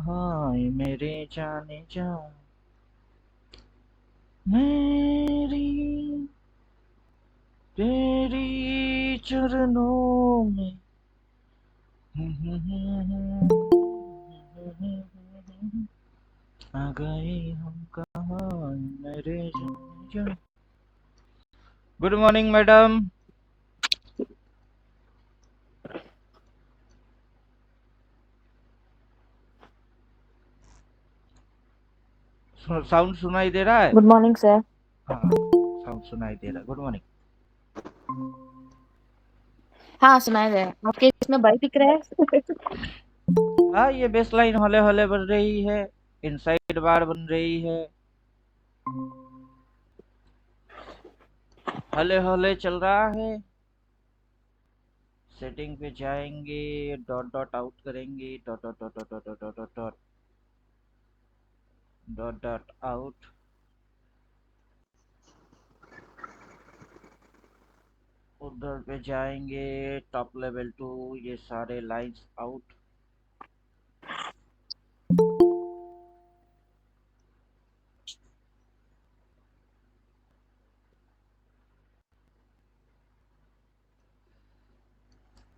कहाँ है मेरे जाने जा, मेरी तेरी चरणों में। आ गए हम कहाँ मेरे जाने जा। Good morning madam. साउंड सुनाई दे रहा है? Good morning sir. हाँ, साउंड सुनाई दे रहा है। Good morning. हाँ सुनाई दे, आपके इसमें बाई दिख रहा है। हाँ, ये बेस लाइन हौले हौले बन रही है, इनसाइड बार बन रही है, हौले हौले चल रहा है। सेटिंग पे जाएंगे, डॉट डॉट आउट करेंगे, dot dot dot dot dot dot dot dot dot dot out. उधर पे जाएंगे, टॉप लेवल 2, ये सारे लाइंस आउट।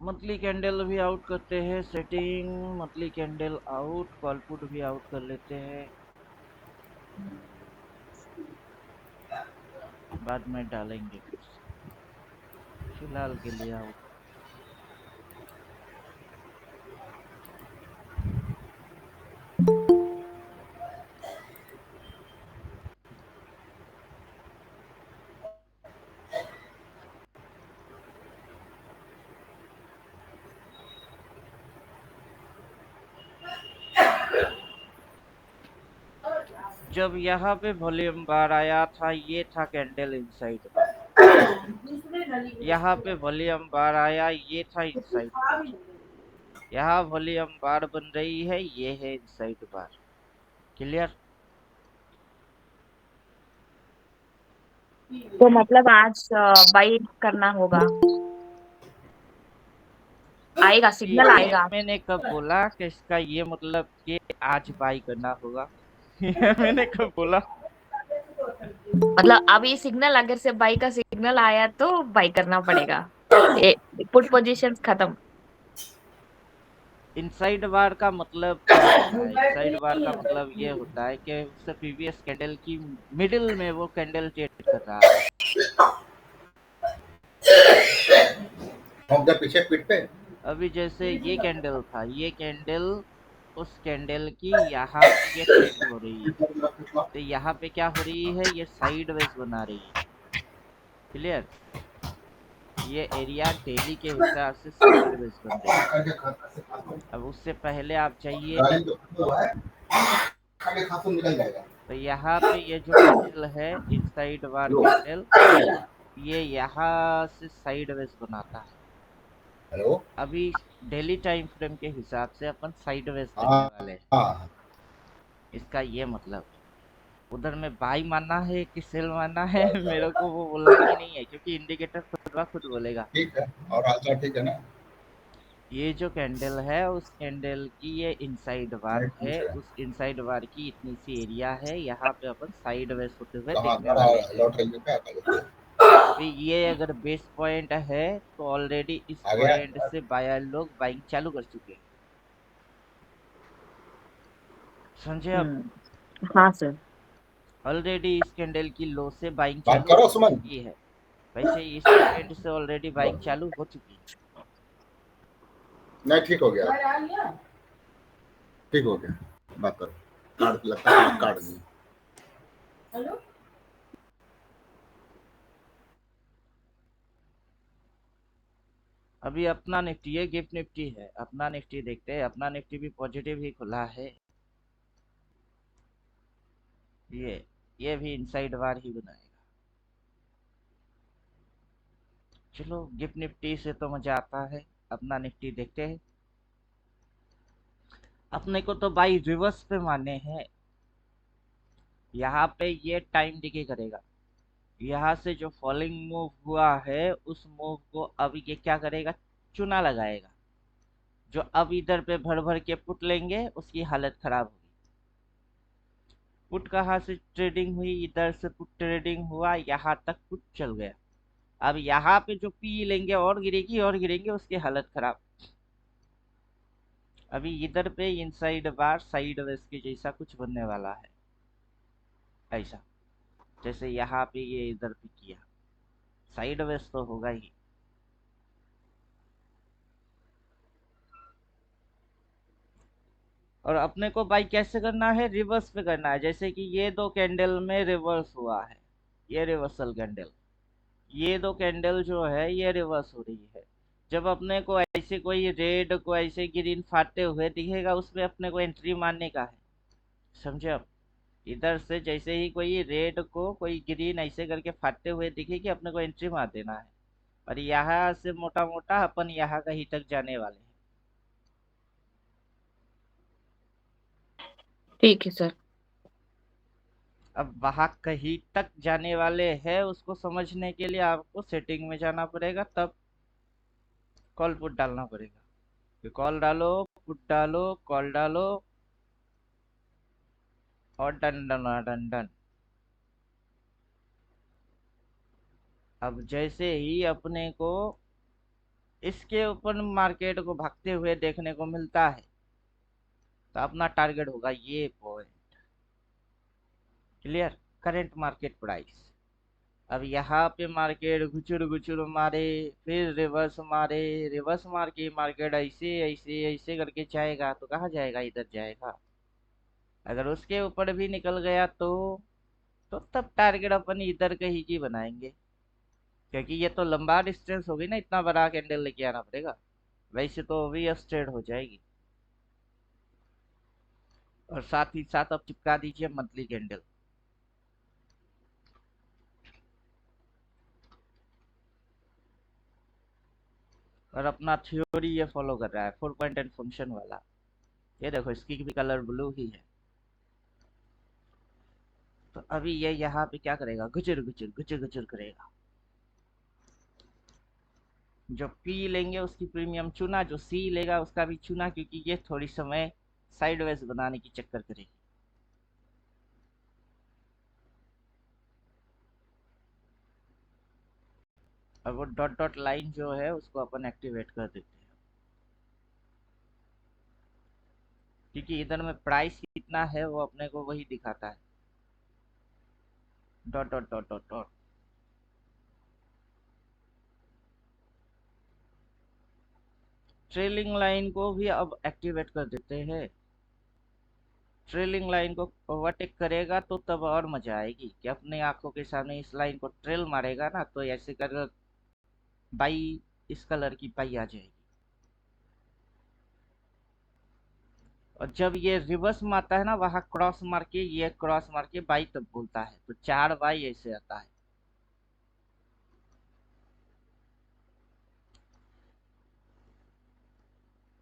मंथली कैंडल भी आउट करते हैं, setting monthly candle out, call put भी आउट कर लेते हैं, बाद में डालेंगे फिर से। फिलहाल के लिए आउट। जब यहाँ पे वॉल्यूम बार आया था, ये था कैंडल इनसाइड बार। यहाँ पे वॉल्यूम बार आया, ये था इनसाइड बार। यहाँ वॉल्यूम बार बन रही है, ये है इनसाइड बार। क्लियर? तो मतलब आज बाई करना होगा, आएगा सिग्नल ये आएगा। मैंने कब बोला कि इसका ये मतलब कि आज बाई करना होगा? ये मैंने कब बोला? मतलब अभी सिग्नल अगर से बाई का सिग्नल आया तो बाई करना पड़ेगा। पुट पोजीशंस खत्म। इनसाइड बार का मतलब क्या होता है? इनसाइड बार का मतलब ये होता है कि उससे प्रीवियस कैंडल की मिडिल में वो कैंडल ट्रेड कर रहा है। पीछे पीठ पे अभी जैसे ये कैंडल था, ये कैंडल उस कैंडल की यहाँ पे ये ट्रेड हो रही है, तो यहाँ पे क्या हो रही है, ये साइडवेज बना रही है। क्लियर? ये एरिया डेली के हिसाब से साइडवेज बन रही है। अब उससे पहले आप जाइए, तो यहाँ पे ये जो कैंडल है, इनसाइड बार कैंडल, ये यहाँ से साइडवेज बनाता है। हेलो। अभी डेली टाइम फ्रेम के हिसाब से अपन साइडवेज करने वाले हैं। इसका ये मतलब है। उधर में बाई मानना है कि सेल मानना है मेरे को वो बोलना ही नहीं है, क्योंकि इंडिकेटर खुद ब खुद बोलेगा। ठीक है, और हालचाल ठीक है ना? ये जो कैंडल है, उस कैंडल की ये इनसाइड बार नहीं है, पूछ रहे हैं। उस इनसाइड बार की इतनी सी एरिया है, यहाँ पे अपन साइडवेज होते हुए कहाँ देखने कहाँ वाले हैं। लौट रही है क्या कल? अभी ये अगर बेस पॉइंट है, तो ऑलरेडी इस आ गया। पॉइंट से बायर लोग बाइंग चालू कर चुके हैं। समझे आप? हाँ सर। ऑलरेडी इस कैंडल की लो से बाइंग बात चालू करो हो सुमन। चुकी है। वैसे इस पॉइंट से ऑलरेडी बाइंग चालू हो चुकी है। नहीं ठीक हो गया, ठीक हो गया। बात करो। काट लगता है काट दी। अभी अपना निफ्टी है, गिफ्ट निफ्टी है। अपना निफ्टी देखते हैं, अपना निफ्टी भी पॉजिटिव ही खुला है। ये भी इनसाइड बार ही बनाएगा। चलो, गिफ्ट निफ्टी से तो मजा आता है, अपना निफ्टी देखते हैं। अपने को तो बाई रिवर्स पे माने हैं। यहाँ पे ये टाइम डिके करेगा। यहाँ से जो फॉलिंग मूव हुआ है, उस मूव को अब ये क्या करेगा, चुना लगाएगा। जो अब इधर पे भर भर के पुट लेंगे उसकी हालत खराब होगी। पुट कहाँ से ट्रेडिंग हुई, इधर से पुट ट्रेडिंग हुआ, यहाँ तक पुट चल गया। अब यहाँ पे जो पी लेंगे और गिरेगी और गिरेंगे, उसकी हालत खराब। अभी इधर पे इनसाइड बार साइड वेज के जैसा कुछ बनने वाला है, ऐसा जैसे यहाँ पे ये इधर पे किया, साइड वेज तो होगा ही। और अपने को बाई कैसे करना है, रिवर्स पे करना है। जैसे कि ये दो कैंडल में रिवर्स हुआ है, ये रिवर्सल कैंडल, ये दो कैंडल जो है ये रिवर्स हो रही है। जब अपने को ऐसे कोई रेड को ऐसे ग्रीन फाड़ते हुए दिखेगा, उसमें अपने को एंट्री मारने का है, समझे आप। इधर से जैसे ही कोई रेड को कोई ग्रीन ऐसे करके फाड़ते हुए दिखेगी, अपने को एंट्री मार देना है। और यहाँ से मोटा मोटा अपन यहाँ कहीं तक जाने वाले हैं। ठीक है सर। अब वहां कहीं तक जाने वाले हैं, उसको समझने के लिए आपको सेटिंग में जाना पड़ेगा, तब कॉल पुट डालना पड़ेगा। कॉल डालो, पुट डालो, कॉल डालो, और डन डन डन डन। अब जैसे ही अपने को इसके ऊपर मार्केट को भागते हुए देखने को मिलता है, तो अपना टारगेट होगा ये point. Clear, current market price. अब यहाँ पे मार्केट गुचुर गुचुर मारे, फिर रिवर्स मारे, रिवर्स मार के मार्केट ऐसे ऐसे ऐसे करके जाएगा, तो कहाँ जाएगा, इधर जाएगा। अगर उसके ऊपर भी निकल गया तो तब टारगेट अपन इधर कहीं की बनाएंगे, क्योंकि ये तो लंबा डिस्टेंस होगी ना, इतना बड़ा कैंडल लेके आना पड़ेगा। वैसे तो भी स्ट्रेट हो जाएगी। और साथ ही साथ अब चिपका दीजिए मंथली कैंडल। और अपना थ्योरी ये फॉलो कर रहा है, 4 पॉइंट एंड फंक्शन वाला। ये देखो, इसकी भी कलर ब्लू ही है। तो अभी ये यहाँ पे क्या करेगा, गुचर गुचर गुचर गुचर करेगा। जो पी लेंगे उसकी प्रीमियम चुना, जो सी लेगा उसका भी चुना, क्योंकि ये थोड़ी समय साइडवेज बनाने की चक्कर करेगी। और वो डॉट डॉट लाइन जो है उसको अपन एक्टिवेट कर देते हैं, क्योंकि इधर में प्राइस कितना है वो अपने को वही दिखाता है, dot dot dot dot dot. Trailing line को भी अब एक्टिवेट कर देते हैं। ट्रेलिंग लाइन को ओवरटेक करेगा तो तब और मजा आएगी कि अपने आंखों के सामने इस लाइन को ट्रेल मारेगा ना, तो ऐसे कर बाई, इस कलर की बाई आ जाएगी। और जब ये रिवर्स मारता है ना, वहां क्रॉस मार के, ये क्रॉस मार के बाई तब बोलता है, तो 4 बाई ऐसे आता है।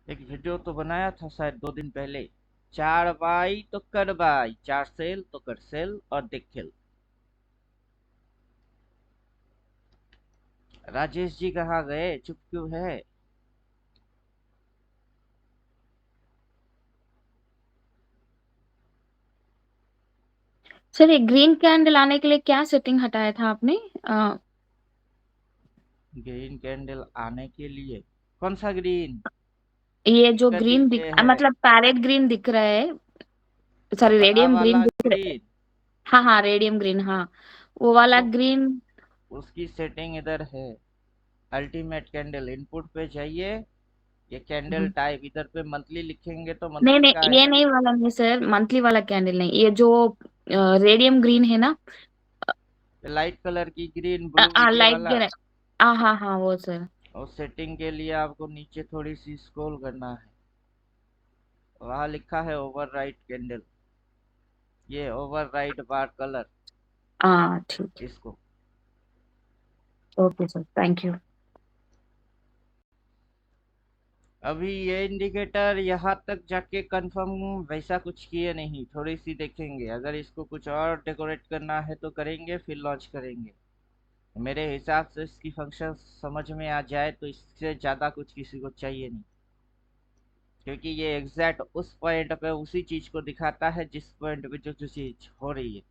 एक वीडियो तो बनाया था शायद 2 दिन पहले, 4 बाई तो कर बाई, 4 सेल तो कर सेल और देख खेल। राजेश जी कहाँ गए, चुप क्यों है। सर, एक ग्रीन कैंडल आने के लिए क्या सेटिंग हटाया था आपने? ग्रीन कैंडल आने के लिए कौन सा ग्रीन, ये जो कर ग्रीन दीजिए दिख, है, मतलब पैरेट ग्रीन दिख रहा है, सॉरी बड़ा रेडियम ग्रीन वाला दिख रहा है। ग्रीन। हाँ हाँ, रेडियम ग्रीन, हाँ वो वाला तो ग्रीन। उसकी सेटिंग इधर है, अल्टीमेट कैंडल, इनपुट पे जाइए, ये कैंडल टाइप इधर पे मंथली लिखेंगे तो नहीं मंथली का नहीं, ये आएगा। नहीं वाला नहीं सर, मंथली वाला कैंडल नहीं, ये जो रेडियम ग्रीन है ना। लाइट कलर की ग्रीन ब्लू ये लाइट वाला। ग्रीन। हाँ हाँ हाँ, वो सर। और सेटिंग के लिए आपको नीचे थोड़ी सी स्क्रॉल करना है, वहां लिखा है ओवरराइड कैंडल, ये ओवरराइड बार कलर, हाँ ठीक है। इसको। Okay sir, thank you. अभी ये इंडिकेटर यहाँ तक जाके कंफर्म वैसा कुछ किए नहीं, थोड़ी सी देखेंगे, अगर इसको कुछ और डेकोरेट करना है तो करेंगे, फिर लॉन्च करेंगे। मेरे हिसाब से इसकी फंक्शन समझ में आ जाए तो इससे ज़्यादा कुछ किसी को चाहिए नहीं। क्योंकि ये एग्जैक्ट उस पॉइंट पे उसी चीज को दिखाता है जिस पॉइंट पे जो चीज हो रही है।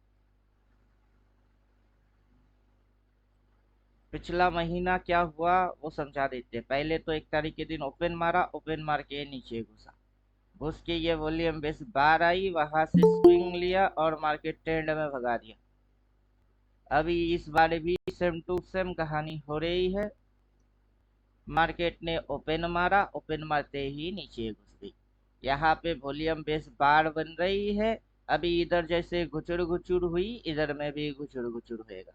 पिछला महीना क्या हुआ वो समझा देते हैं। पहले तो 1 तारीख के दिन ओपन मारा, ओपन मार के नीचे घुसा, घुस के ये वॉल्यूम बेस बार आई, वहां से स्विंग लिया और मार्केट ट्रेंड में भगा दिया। अभी इस बार भी सेम टू सेम कहानी हो रही है। मार्केट ने ओपन मारा, ओपन मारते ही नीचे घुस गई। यहाँ पे वॉल्यूम बेस बार बन रही है। अभी इधर जैसे घुचुड़ घुचुड़ हुई, इधर में भी घुचुड़ घुचुड़ होएगा।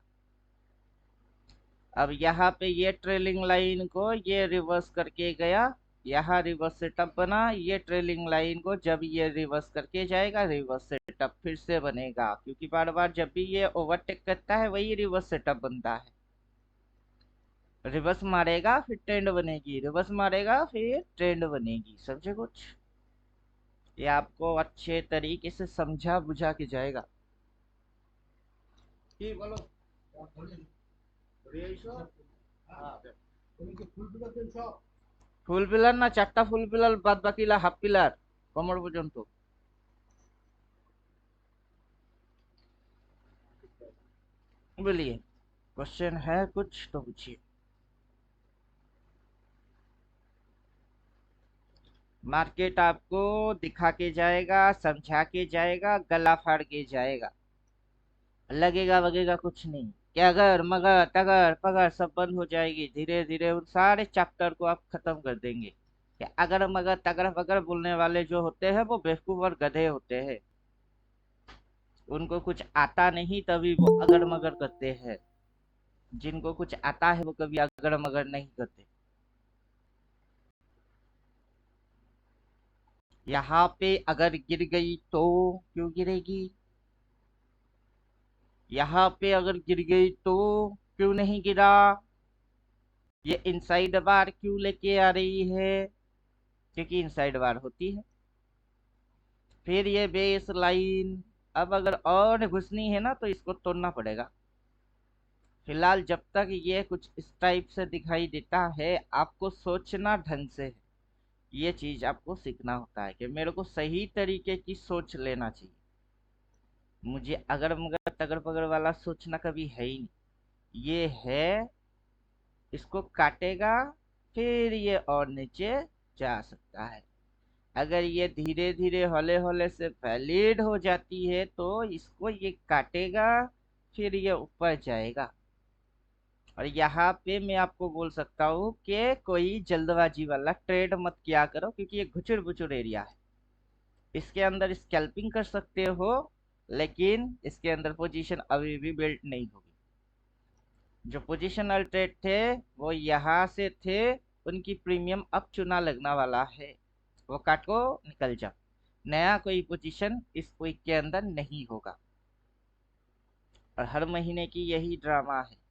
अब यहाँ पे ये ट्रेलिंग लाइन को ये रिवर्स करके गया, यहाँ रिवर्स सेटअप बना। ये ट्रेलिंग लाइन को जब ये रिवर्स करके जाएगा, रिवर्स सेटअप फिर से बनेगा, क्योंकि बार बार जब भी ये ओवरटेक करता है वही रिवर्स सेटअप बनता है। रिवर्स मारेगा फिर ट्रेंड बनेगी, रिवर्स मारेगा फिर ट्रेंड बनेगी। समझे कुछ? ये आपको अच्छे तरीके से समझा बुझा के जाएगा। ফুল পিলার না, 4টা ফুল পিলার বাদ বাকিলা হাফ পিলার কোমর পর্যন্ত। बोलिए, क्वेश्चन है कुछ तो पूछिए। मार्केट आपको दिखा के जाएगा, समझा के जाएगा, गला फाड़ के जाएगा। लगेगा वगेगा कुछ नहीं कि अगर मगर तगर पगर सब बंद हो जाएगी। धीरे धीरे उन सारे चैप्टर को आप खत्म कर देंगे कि अगर मगर तगर पगर बोलने वाले जो होते हैं वो बेवकूफ और गधे होते हैं। उनको कुछ आता नहीं तभी वो अगर मगर करते हैं। जिनको कुछ आता है वो कभी अगर मगर नहीं करते। यहाँ पे अगर गिर गई तो क्यों गिरेगी? यहाँ पे अगर गिर गई तो क्यों नहीं गिरा? ये इनसाइड बार क्यों लेके आ रही है? क्योंकि इनसाइड बार होती है। फिर ये बेस लाइन, अब अगर और घुसनी है ना तो इसको तोड़ना पड़ेगा। फिलहाल जब तक ये कुछ इस टाइप से दिखाई देता है, आपको सोचना ढंग से है। ये चीज आपको सीखना होता है कि मेरे को सही तरीके की सोच लेना चाहिए। मुझे अगर मगर तगर पगर वाला सोचना कभी है ही नहीं। ये है, इसको काटेगा फिर ये और नीचे जा सकता है। अगर ये धीरे धीरे हौले हौले से वैलिड हो जाती है तो इसको ये काटेगा फिर ये ऊपर जाएगा। और यहाँ पे मैं आपको बोल सकता हूँ कि कोई जल्दबाजी वाला ट्रेड मत किया करो, क्योंकि ये घुचुड़ बुचुड़ एरिया है। इसके अंदर स्कैल्पिंग कर सकते हो, लेकिन इसके अंदर पोजीशन अभी भी बिल्ड नहीं होगी। जो पोजीशनल ट्रेड थे वो यहाँ से थे, उनकी प्रीमियम अब चुना लगना वाला है। वो काटो निकल जाओ। नया कोई पोजीशन इस वीक के अंदर नहीं होगा। और हर महीने की यही ड्रामा है।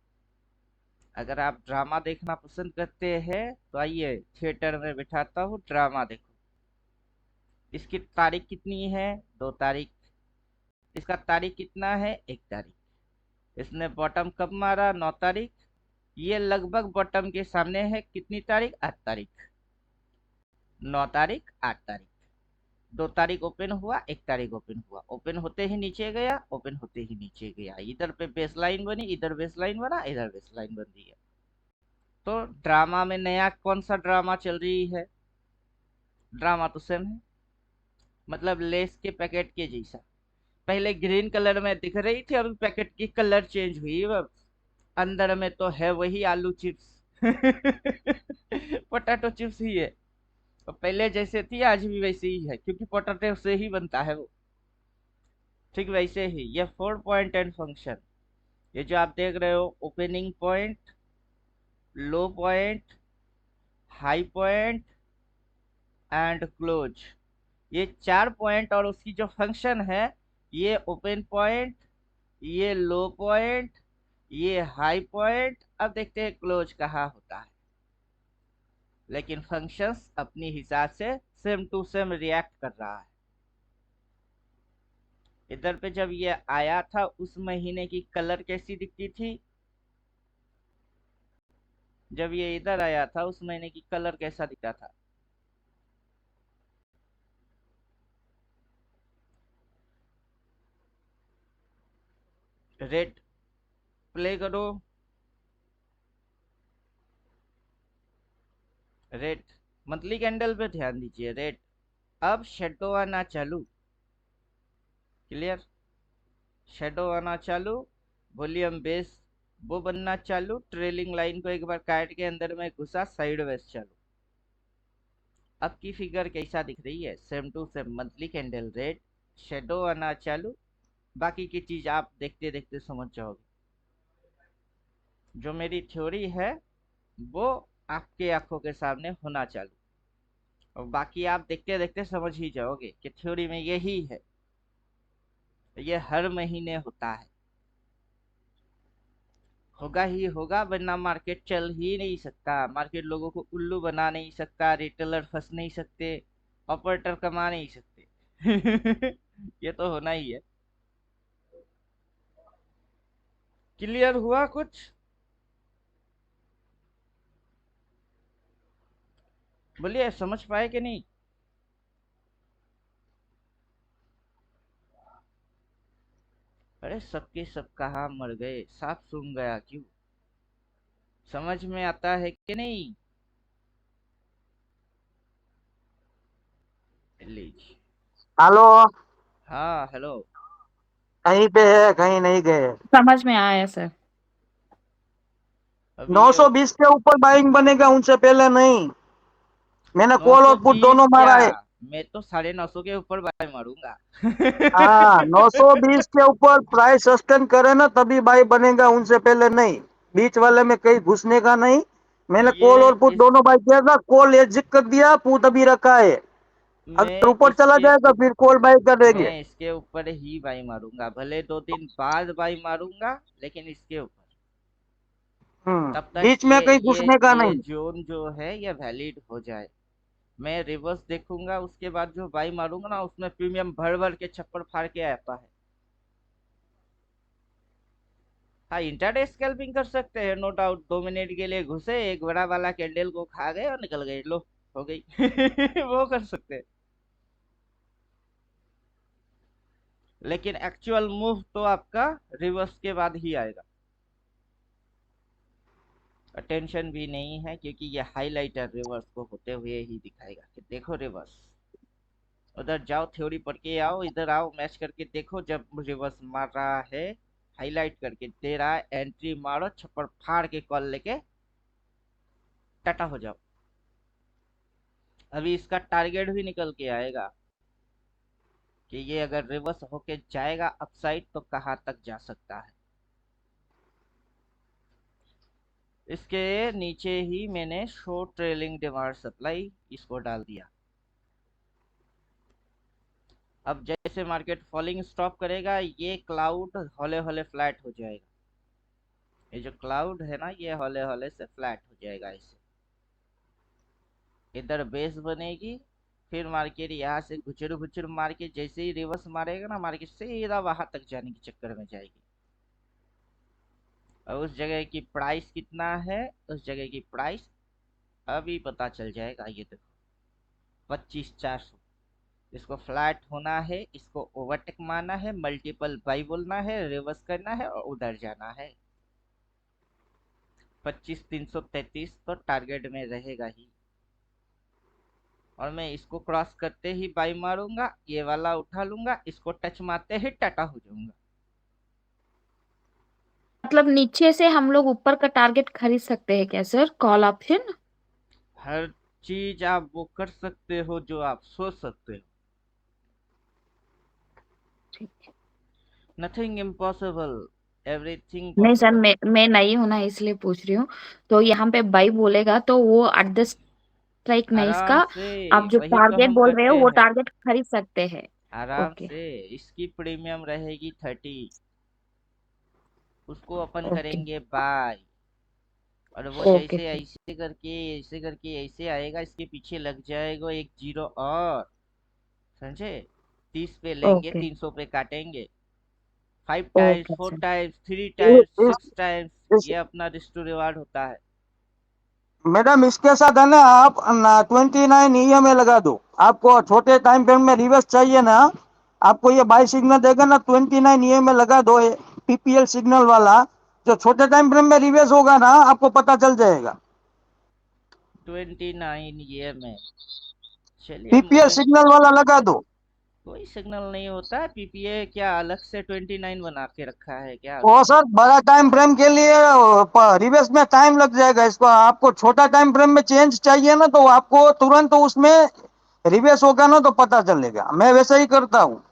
अगर आप ड्रामा देखना पसंद करते हैं तो आइए थिएटर में बिठाता हूँ, ड्रामा देखो। इसकी तारीख कितनी है? 2 तारीख। इसका तारीख कितना है? 1 तारीख। इसने बॉटम कब मारा? 9 तारीख। ये लगभग बॉटम के सामने है। कितनी तारीख? 8 तारीख। 9 तारीख, 8 तारीख। 2 तारीख ओपन हुआ, 1 तारीख ओपन हुआ। ओपन होते ही नीचे गया, ओपन होते ही नीचे गया। इधर पे बेस लाइन बनी, इधर बेस लाइन बना, इधर बेस लाइन बन रही है। तो ड्रामा में नया कौन सा ड्रामा चल रही है? ड्रामा तो सेम है, मतलब लेस के पैकेट के जैसा। पहले ग्रीन कलर में दिख रही थी, अभी पैकेट की कलर चेंज हुई। अब अंदर में तो है वही आलू चिप्स पोटैटो चिप्स ही है। तो पहले जैसे थी आज भी वैसे ही है, क्योंकि पोटैटो से ही बनता है वो। ठीक वैसे ही ये 4 पॉइंट एंड फंक्शन, ये जो आप देख रहे हो, opening point, low point, high point and close, ये 4 पॉइंट और उसकी जो फंक्शन है, ये ओपन पॉइंट, ये लो पॉइंट, ये हाई पॉइंट। अब देखते हैं क्लोज कहाँ होता है। लेकिन फंक्शंस अपनी हिसाब से सेम टू सेम रिएक्ट कर रहा है। इधर पे जब ये आया था उस महीने की कलर कैसी दिखती थी? जब ये इधर आया था उस महीने की कलर कैसा दिखता था? रेड प्ले करो, रेड मंथली कैंडल पे ध्यान दीजिए, रेड। अब शेडो आना चालू, क्लियर, शेडो आना चालू, वॉल्यूम बेस वो बनना चालू, ट्रेलिंग लाइन को एक बार काट के अंदर में घुसा, साइडवेज चालू। अब की फिगर कैसा दिख रही है, same to same monthly candle red, shadow आना चालू, बाकी की चीज आप देखते देखते समझ जाओगे। जो मेरी थ्योरी है वो आपके आंखों के सामने होना चालू, और बाकी आप देखते देखते समझ ही जाओगे कि थ्योरी में यही है। ये हर महीने होता है, होगा ही होगा, वरना मार्केट चल ही नहीं सकता, मार्केट लोगों को उल्लू बना नहीं सकता, रिटेलर फंस नहीं सकते, ऑपरेटर कमा नहीं सकते। ये तो होना ही है। क्लियर हुआ कुछ? बोलिए, समझ पाए कि नहीं? अरे सबके सब कहाँ मर गए, सांप सूंघ गया क्यों? समझ में आता है कि नहीं? लीजिए। हेलो। हाँ हेलो। कहीं पे है, कहीं नहीं गए। समझ में आया सर। अभी ये 920 के ऊपर बाइंग बनेगा, उनसे पहले नहीं। मैंने कॉल और पुट 920 दोनों क्या, मारा है। मैं तो 950 के ऊपर बाय मारूंगा। हाँ, 920 के ऊपर प्राइस सस्टेन करे ना तभी बाई बनेगा, उनसे पहले नहीं। बीच वाले में कहीं घुसने का नहीं। मैंने कॉल ये और पुट इस दोनों बाई किया था, कॉल एग्जिट कर दिया, पुट अभी रखा है। अगर मैं ऊपर चला इसके जाएगा फिर कॉल बाई करेंगे। मैं इसके ऊपर ही बाई मारूंगा, भले 2 दिन बाद बाई मारूंगा, लेकिन इसके ऊपर। तब तक बीच में ये कहीं ये घुसने का ये नहीं। जोन जो है ये वैलिड हो जाए, मैं रिवर्स देखूंगा, उसके बाद जो बाई मारूंगा ना उसमें प्रीमियम भर भर के छप्पर फाड़ के आता है। हाँ, इंट्राडे स्कैल्पिंग कर सकते हैं, नो डाउट। 2 मिनट के लिए घुसे, एक बड़ा वाला कैंडल को खा गए और निकल गए, लो हो गई। वो कर सकते हैं, लेकिन एक्चुअल मूव तो आपका रिवर्स के बाद ही आएगा। टेंशन भी नहीं है, क्योंकि ये हाइलाइटर रिवर्स को होते हुए ही दिखाएगा कि देखो रिवर्स। उधर जाओ, थ्योरी पढ़ के आओ, इधर आओ, मैच करके देखो, जब रिवर्स मार रहा है, हाईलाइट करके दे रहा है, एंट्री मारो, छप्पर फाड़ के कॉल लेके टाटा हो जाओ। अभी इसका टारगेट भी निकल के आएगा कि ये अगर रिवर्स होके जाएगा अपसाइड तो कहाँ तक जा सकता है। इसके नीचे ही मैंने शॉर्ट ट्रेलिंग डिमांड सप्लाई इसको डाल दिया। अब जैसे मार्केट फॉलिंग स्टॉप करेगा, ये क्लाउड हौले हौले फ्लैट हो जाएगा, ये जो क्लाउड है ना ये हौले हौले से फ्लैट हो जाएगा। ऐसे इधर बेस बनेगी, फिर मार्केट यहाँ से घुचर घुचर मार के जैसे ही रिवर्स मारेगा ना, मार्केट सीधा वहां तक जाने के चक्कर में जाएगी। और उस जगह की प्राइस कितना है, उस जगह की प्राइस अभी पता चल जाएगा। ये देखो 25,400, इसको फ्लैट होना है, इसको ओवरटेक मारना है, मल्टीपल बाई बोलना है, रिवर्स करना है और उधर जाना है। 25,333 तो टारगेट में रहेगा ही, और मैं इसको क्रॉस करते ही बाई मारूंगा, ये वाला उठा लूंगा, इसको टच मारते ही टाटा हो जाऊंगा। मतलब नीचे से हम लोग ऊपर का टारगेट खरीद सकते हैं क्या सर, कॉल ऑप्शन? हर चीज आप वो कर सकते हो जो आप सोच सकते हो, ठीक है। नथिंग इम्पॉसिबल, एवरीथिंग नहीं सर, पॉसिबल। मैं नहीं हूं ना, इसलिए पूछ रही हूँ। तो यहाँ पे बाई बोलेगा तो वो एट द स्ट्राइक नहीं आराम इसका, से, आप जो वही तो टारगेट हम बोल रहे हो करते वो हैं, टारगेट खरीद सकते हैं। आराम ओके। से। इसकी प्रीमियम रहेगी 30, उसको अपन ओके। करेंगे बाय, और वो ओके जैसे सर। ऐसे करके ऐसे आएगा, इसके पीछे लग जाएगा एक जीरो और, समझे? 30 पे लेंगे, ओके। 300 पे काटेंगे, 5 times, okay 4 sir. Times, 3 times, इस, 6 टाइम्स, इस, ये अपना रिस्क टू रिवार्ड होता है। मैडम इसके साथ है ना, आप 29 EMA लगा दो। आपको छोटे टाइम फ्रेम में रिवर्स चाहिए ना, आपको ये बाई सिग्नल देगा ना, 29 EMA लगा दो। पीपीएल सिग्नल वाला, जो छोटे टाइम फ्रेम में रिवर्स होगा ना, आपको पता चल जाएगा। 29 ये में। चलिए पीपीएल मूविंग, सिग्नल वाला लगा दो। कोई सिग्नल नहीं होता है। पीपीए क्या अलग से 29 बना के रखा है क्या ओ उसने? सर, बड़ा टाइम फ्रेम के लिए रिवर्स में टाइम लग जाएगा इसको। आपको छोटा टाइम फ्रेम में चेंज चाहिए ना, तो आपको तुरंत उसमें रिवर्स होगा ना तो पता चलेगा। मैं वैसे ही करता हूँ।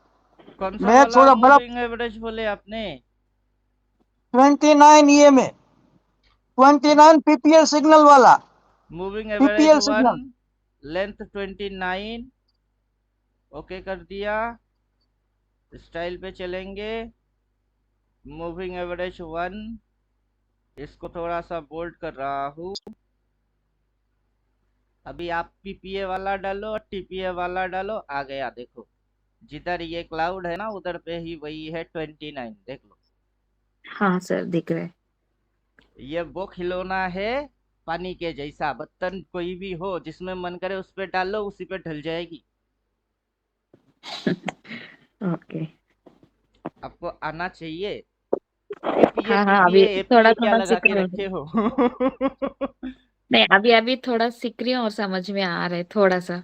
कौन सा मैं वाला थोड़ा बड़ा मूविंग एवरेज बोले आपने? 29 ये में 29 पीपीएल सिग्नल वाला। Moving average PPL 1, signal. Length 29। Okay कर दिया। स्टाइल पे चलेंगे। मूविंग एवरेज 1, इसको थोड़ा सा बोल्ड कर रहा हूँ। अभी आप पीपीए वाला डालो और टीपीए वाला डालो, आ गया देखो। जिधर ये क्लाउड है ना उधर पे ही वही है 29, देख लो। हाँ सर, दिख रहा है। ये वो खिलौना है पानी के जैसा, बर्तन कोई भी हो जिसमें मन करे उस पे डालो, उसी पे ढल जाएगी। ओके। आपको आना चाहिए। पीपीए हाँ हाँ, अभी पीपीए थोड़ा पीए क्या थोड़ा लगा सीख के रही रखे हूँ। हो? नहीं, अभी अभी थोड़ा सीख रही हूँ और समझ में आ रहा है थोड़ा सा।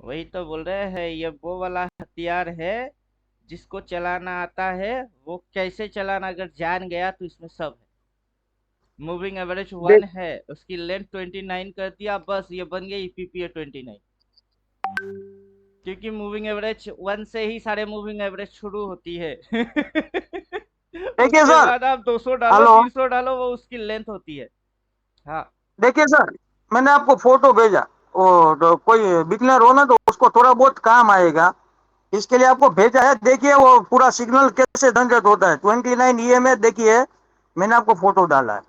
वही तो बोल रहे हैं, ये वो वाला हथियार है जिसको चलाना आता है। वो कैसे चलाना अगर जान गया तो इसमें सब है। मूविंग एवरेज 1 देख है, उसकी लेंथ 29 कर दिया, बस ये बन गई पीपीए 29। क्योंकि मूविंग एवरेज 1 से ही सारे मूविंग एवरेज शुरू होती है। देखिए उसके सर। बाद आप 200 डालो, हेलो। 300 डालो, वो उसकी लेंथ होती है। हाँ। देखिए सर, मैंने आपको फोटो भेजा। वो तो कोई बिगनर हो ना तो उसको थोड़ा बहुत काम आएगा, इसके लिए आपको भेजा है। देखिए वो पूरा सिग्नल कैसे जनरेट होता है। 29 ये में देखिए, मैंने आपको फोटो डाला है।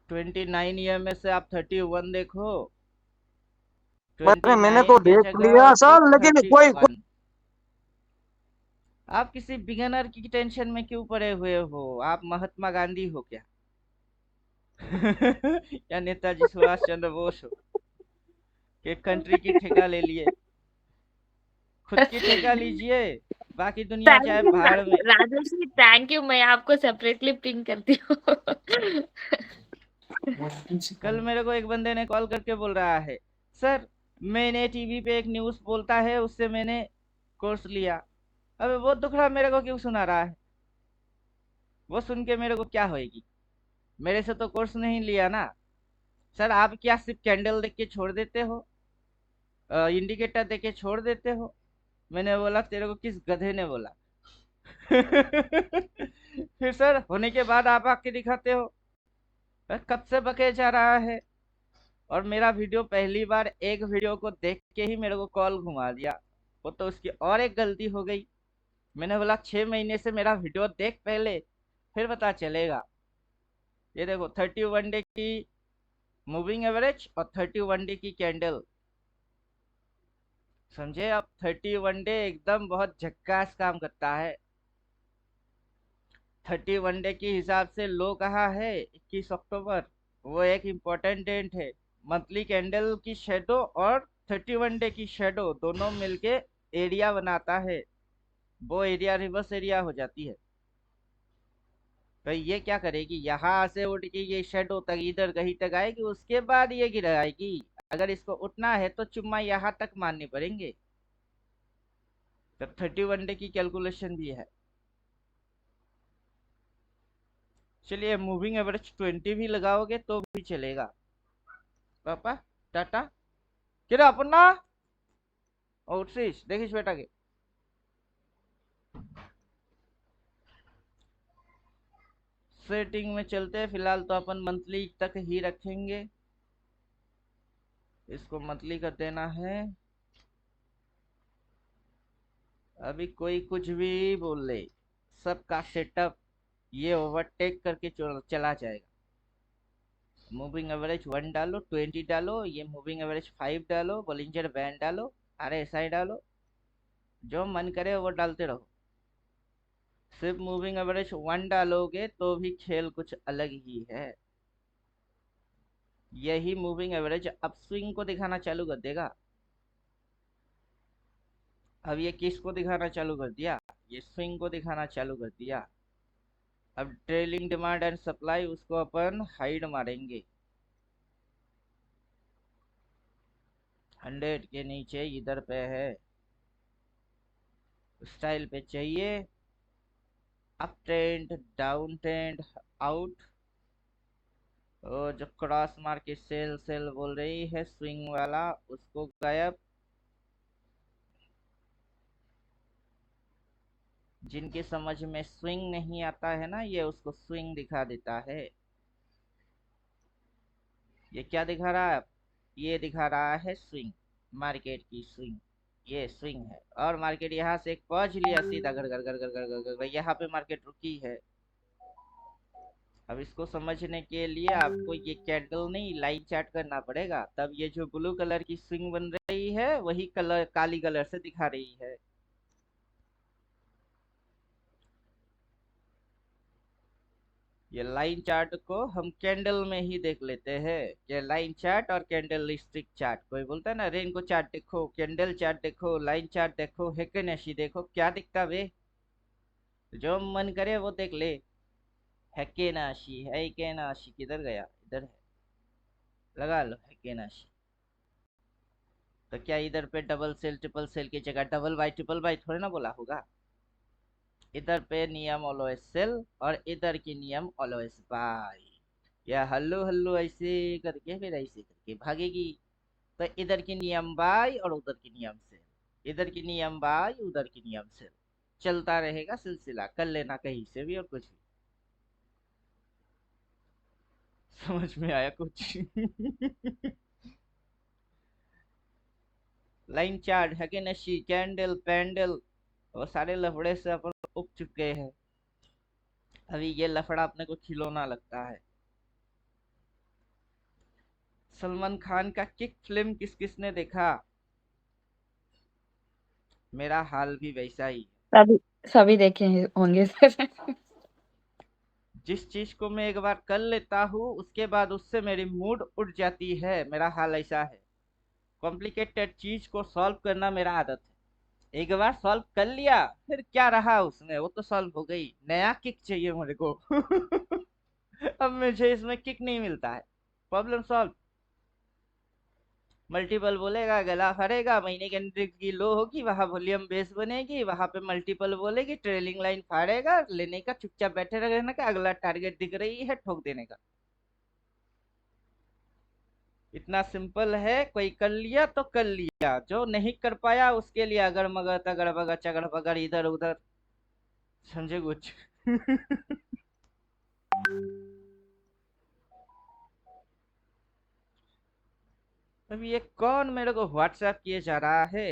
29 ईयर में से आप 31 देखो। अरे मैंने 29 तो के देख जगह लिया उसको सर, लेकिन कोई 31। आप किसी बिगनर की टेंशन में क्यों पड़े हुए हो? आप महात्मा गांधी हो क्या? या नेताजी सुभाष चंद्र बोस हो कि कंट्री की ठेका ले लिए? खुद की ठेका लीजिए, बाकी दुनिया थैंक जाए यू भाड़ में। Rajshree, thank you. मैं आपको सेपरेटली पिंग करती हूँ। कल मेरे को एक बंदे ने कॉल करके बोल रहा है, सर मैंने टीवी पे एक न्यूज़ बोलता है उससे मैंने कोर्स लिया। अबे वो दुखड़ा मेरे को क्यों सुना रहा है? वो सुन के मेरे को क्या होएगी? मेरे से तो कोर्स नहीं लिया ना। सर आप क्या सिर्फ कैंडल देख के छोड़ देते हो? इंडिकेटर देख के छोड़ देते हो? मैंने बोला तेरे को किस गधे ने बोला? फिर सर होने के बाद आप आके दिखाते हो। कब से बके जा रहा है। और मेरा वीडियो पहली बार एक वीडियो को देख के ही मेरे को कॉल घुमा दिया। वो तो उसकी और एक गलती हो गई। मैंने बोला 6 महीने से मेरा वीडियो देख पहले, फिर पता चलेगा। ये देखो 31 डे की मूविंग एवरेज और 31 डे की कैंडल। समझे आप? 31 डे एकदम बहुत झक्कास काम करता है। 31 डे के हिसाब से लो कहा है 21 अक्टूबर। वो एक इम्पोर्टेंट डेट है। मंथली कैंडल की शेडो और 31 डे की शेडो दोनों मिलके एरिया बनाता है। वो एरिया रिवर्स एरिया हो जाती है। तो ये क्या करेगी, यहाँ से उठ के ये शेडो तक इधर कहीं तक आएगी, उसके बाद ये गिराएगी। अगर इसको उठना है तो चुम्मा यहाँ तक मारनी पड़ेंगे। तो 31 डे की कैलकुलेशन भी है। चलिए मूविंग एवरेज 20 भी लगाओगे तो भी चलेगा। पापा टाटा किरा अपना औरसीस देखिस बेटा के। सेटिंग में चलते हैं। फिलहाल तो अपन मंथली तक ही रखेंगे। इसको मंथली कर देना है। अभी कोई कुछ भी बोल ले, सबका सेटअप ये ओवरटेक करके चला जाएगा। मूविंग एवरेज 1 डालो, 20 डालो, ये मूविंग एवरेज 5 डालो, बॉलिंजर बैंड डालो, RSI डालो, जो मन करे वो डालते रहो। सिर्फ मूविंग एवरेज 1 डालोगे तो भी खेल कुछ अलग ही है। यही मूविंग एवरेज अपस्विंग को दिखाना चालू कर देगा। अब ये किसको दिखाना चालू कर दिया? ये स्विंग को दिखाना चालू कर दिया। अब ट्रेलिंग डिमांड एंड सप्लाई उसको अपन हाइड मारेंगे। 100 के नीचे इधर पे है, स्टाइल पे चाहिए, up trend, down trend, out, और जो क्रॉस मार के सेल सेल बोल रही है स्विंग वाला उसको गायब। जिनके समझ में स्विंग नहीं आता है ना, ये उसको स्विंग दिखा देता है। ये क्या दिखा रहा है? ये दिखा रहा है स्विंग, मार्केट की स्विंग। ये स्विंग है और मार्केट यहाँ से एक पहुंच लिया सीधा घर घर घर घर घर घर घर, यहाँ पे मार्केट रुकी है। अब इसको समझने के लिए आपको ये कैंडल नहीं लाइन चार्ट करना पड़ेगा, तब ये जो ब्लू कलर की स्विंग बन रही है वही कलर काली कलर से दिखा रही है। ये लाइन चार्ट को हम कैंडल में ही देख लेते हैं कि लाइन चार्ट और कैंडल स्टिक चार्ट। कोई बोलता है ना रेनबो चार्ट देखो, कैंडल चार्ट देखो, लाइन चार्ट देखो, हेकेनेशी देखो, क्या दिखता वे? जो मन करे वो देख ले। हेकेनाशी है, हेकेनाशी किधर गया? इधर है, लगा लो हेकेनाशी। तो क्या इधर पे डबल सेल ट्रिपल सेल की जगह डबल बाई ट्रिपल बाई थोड़ी ना बोला होगा? इधर पे नियम ऑलवेज सेल और इधर की नियम ऑलवेज बाई। या हल्लू हल्लू ऐसे करके फिर ऐसे करके भागेगी। तो इधर की नियम बाई और उधर की नियम सेल, इधर की नियम बाई उधर की नियम सेल, चलता रहेगा सिलसिला, कर लेना कहीं से भी और कुछ भी। समझ में आया कुछ? लाइन चार्ट, हेकेनेशी, कैंडल, पैंडल, वो सारे लफड़े से अपन उग चुके हैं। अभी ये लफड़ा अपने को खिलौना लगता है। सलमान खान का किक फिल्म किस किसने देखा? मेरा हाल भी वैसा ही है। सभी सभी देखे होंगे सर। जिस चीज को मैं एक बार कर लेता हूँ उसके बाद उससे मेरी मूड उठ जाती है। मेरा हाल ऐसा है। कॉम्प्लिकेटेड चीज को सॉल्व करना मेरा आदत है। एक बार सॉल्व कर लिया फिर क्या रहा उसमें, वो तो सॉल्व हो गई। नया किक चाहिए मेरे को। अब मुझे इसमें किक नहीं मिलता है। Problem solve. मल्टीपल बोलेगा गला फरेगा, महीने के एंट्री की लो होगी, वहां वॉल्यूम बेस बनेगी, वहां पे मल्टीपल बोलेगी, ट्रेलिंग लाइन फाड़ेगा, लेने का चुपचाप बैठे रहने का, अगला टारगेट दिख रही है ठोक देने का। इतना सिंपल है। कोई कर लिया तो कर लिया, जो नहीं कर पाया उसके लिए अगर मगर तगड़ बगर चगड़ बगर इधर उधर, समझे कुछ? अभी ये कौन मेरे को व्हाट्सएप किए जा रहा है?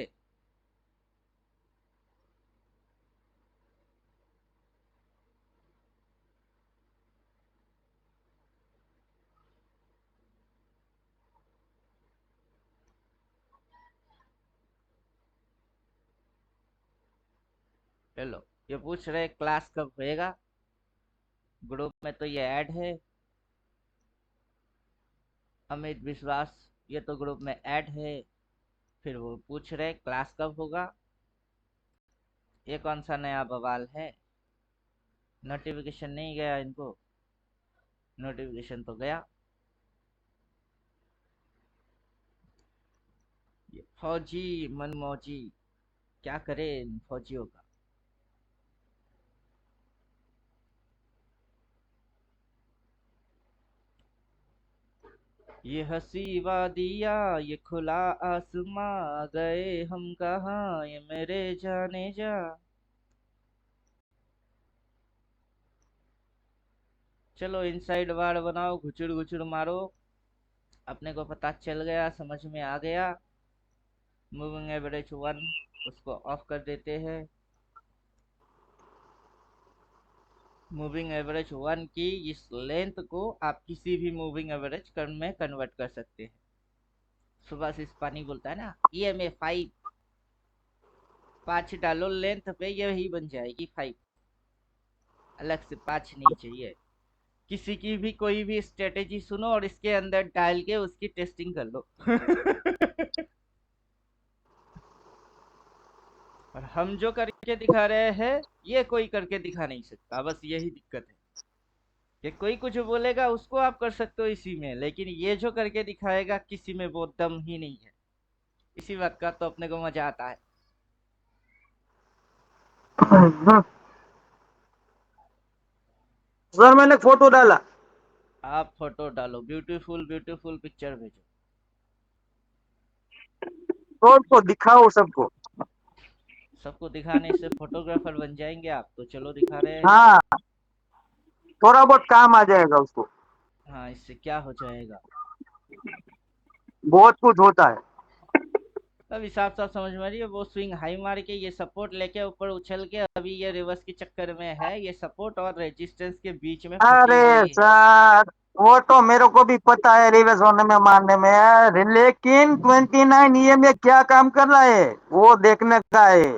हेलो, ये पूछ रहे क्लास कब होएगा। ग्रुप में तो ये ऐड है, अमित विश्वास, ये तो ग्रुप में ऐड है। फिर वो पूछ रहे क्लास कब होगा। ये कौन सा नया बवाल है? नोटिफिकेशन नहीं गया इनको? नोटिफिकेशन तो गया। ये फौजी मनमौजी, क्या करे इन फौजियों का। ये हंसी वादिया, ये खुला आसमां, गए हम कहाँ ये मेरे जाने जा। चलो इनसाइड वार बनाओ, घुचुड़ घुचुड़ मारो। अपने को पता चल गया, समझ में आ गया। मूविंग एवरेज 1 उसको ऑफ कर देते हैं। मूविंग एवरेज 1 की इस लेंथ को आप किसी भी मूविंग एवरेज में कन्वर्ट कर सकते हैं। सुबह से पानी बोलता है ना ये में 5, 5 डालो लेंथ पे, यही बन जाएगी 5। अलग से 5 नहीं चाहिए। किसी की भी कोई भी स्ट्रेटेजी सुनो और इसके अंदर डाल के उसकी टेस्टिंग कर लो। और हम जो करें करके दिखा रहे हैं, ये कोई करके दिखा नहीं सकता। बस यही दिक्कत है कि कोई कुछ बोलेगा उसको आप कर सकते हो इसी में, लेकिन ये जो करके दिखाएगा किसी में वो दम ही नहीं है। इसी बात का तो अपने को मजा आता है। सर मैंने फोटो डाला। आप फोटो डालो, ब्यूटीफुल ब्यूटीफुल पिक्चर भेजो, सबको दिखाओ सबको। सबको दिखाने से फोटोग्राफर बन जाएंगे आप, तो चलो दिखा रहे हैं। हाँ, थोड़ा बहुत काम आ जाएगा उसको। हाँ, इससे क्या हो जाएगा? बहुत कुछ होता है। अब हिसाब साफ समझ में आ रही है। वो स्विंग हाई मार के ये सपोर्ट लेके ऊपर उछल के अभी ये रिवर्स के चक्कर में है, ये सपोर्ट और रेजिस्टेंस के बीच में फंसी अरे हुई है। सर, वो तो मेरे को भी पता है रिवर्स होने में मारने में, लेकिन 29 ये में क्या काम कर रहा है वो देखने का है।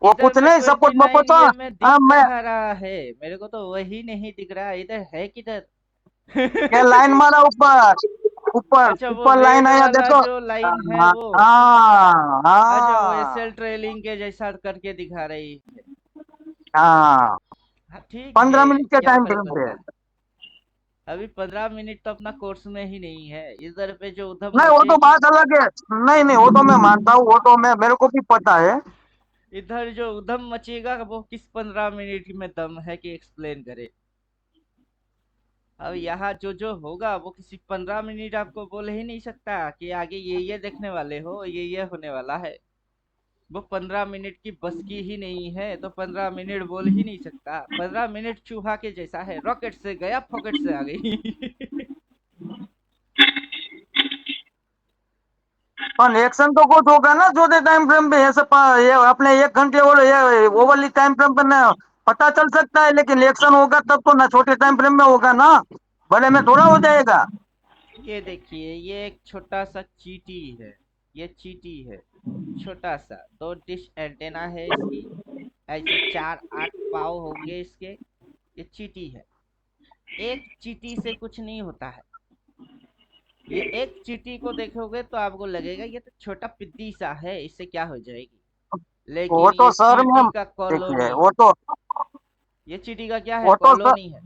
वो इधर कुछ में नहीं, सपोर्ट में 29 पता। ये में दिख हाँ, मैं कहाँ रहा है? मेरे को तो वही नहीं दिख रहा, इधर है किधर? क्या लाइन मारा ऊपर, ऊपर अच्छा, वो ऊपर लाइन रेड आया वाला देखो। जो लाइन है हाँ वो। हाँ अच्छा, वो हाँ एसएल ट्रेलिंग के जैसा करके दिखा रही है। हाँ। हाँ, ठीक है, 15 मिनट के क्या टाइम फर्क फ्रेम पे। पड़ता है। अभी 15 मिनट तो अपना कोर्स में ही नहीं है। इधर पे जो उधम नहीं, वो तो मचेगी, बात अलग है। नहीं नहीं, वो तो मैं मानता हूँ, वो तो मैं मेरे को भी पता है। इधर जो उधम मचेगा वो किस 15 मिनट में दम है कि एक्सप्लेन करे। अब यहाँ जो होगा वो किसी 15 मिनट आपको बोल ही नहीं सकता कि आगे ये देखने वाले हो, ये होने वाला है। वो 15 मिनट की बस की ही नहीं है, तो 15 मिनट बोल ही नहीं सकता। 15 मिनट चूहा के जैसा है, रॉकेट से गया पॉकेट से आ गई। पर एक्शन तो कुछ होगा ना छोटे टाइम फ्रेम पे, ऐसे ये अपने 1 घंटे और ये वो वाली टाइम फ्रेम पे ना पता चल सकता है, लेकिन एक्शन होगा तब तो ना छोटे टाइम फ्रेम में होगा ना, बड़े में थोड़ा हो जाएगा। ये देखिए, ये एक छोटा सा चीटी है। ये चीटी है, छोटा सा। 2 डिश एंटेना है इसकी, ऐसे 4-8 पाव होंगे इसके। ये चीटी है। एक चीटी से कुछ नहीं होता है। ये एक चीटी को देखोगे तो आपको लगेगा ये तो छोटा पिद्दी सा है, इससे क्या हो जाएगी। वो लेकिन तो ये सर में, चीटी का देखिए कॉलोनी वो है। तो ये चीटी का क्या है? वो तो सर कॉलोनी है।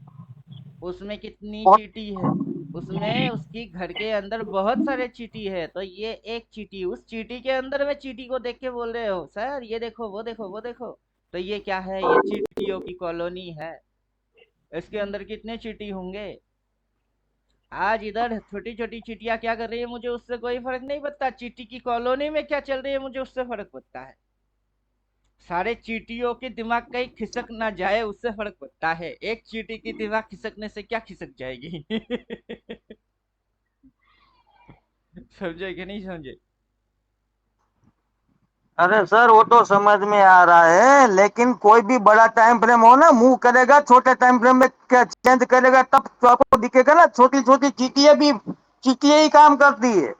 उसमें कितनी वो, चीटी है? उसमें उसकी घर के अंदर बहुत सारे चीटी है। तो ये एक चीटी, उस चीटी के अंदर में चीटी को देख के बोल रहे हो सर ये देखो वो देखो वो देखो। तो ये क्या है? ये चीटियों की कॉलोनी है। इसके अंदर कितने चीटी होंगे? आज इधर छोटी छोटी चीटियां क्या कर रही है मुझे उससे कोई फर्क नहीं पड़ता। चीटी की कॉलोनी में क्या चल रही है मुझे उससे फर्क पड़ता है। सारे चीटियों के दिमाग कहीं खिसक ना जाए उससे फर्क पड़ता है। एक चीटी की दिमाग खिसकने से क्या खिसक जाएगी? समझे कि नहीं समझे? अरे सर वो तो समझ में आ रहा है, लेकिन कोई भी बड़ा टाइम फ्रेम हो ना, मूव करेगा छोटे टाइम फ्रेम में क्या चेंज करेगा तब तो आपको दिखेगा ना, छोटी छोटी चीटियां भी चीटियां ही काम करती है,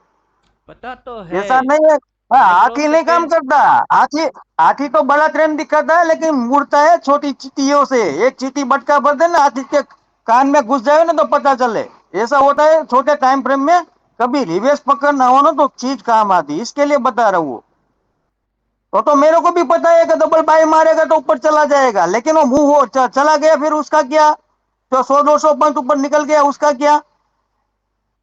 पता तो है। ऐसा नहीं है। हाँ, माइक्रो हाथी नहीं काम सेकेंड। करता। हाथी हाथी तो बड़ा ट्रेन दिखाता है, लेकिन मुड़ता है छोटी चीटियों से। एक चीटी बटका भर दे ना, हाथी के कान में घुस जाए ना तो पता चले। ऐसा होता है छोटे टाइम फ्रेम में। कभी रिवर्स पकड़ना हो ना तो चीज काम आती, इसके लिए बता रहा हूँ। तो मेरे को भी पता है कि डबल बाई मारेगा तो ऊपर चला जाएगा, लेकिन वो मुंह हो चला गया फिर उसका क्या? जो 100-200 पॉइंट ऊपर निकल गया उसका क्या?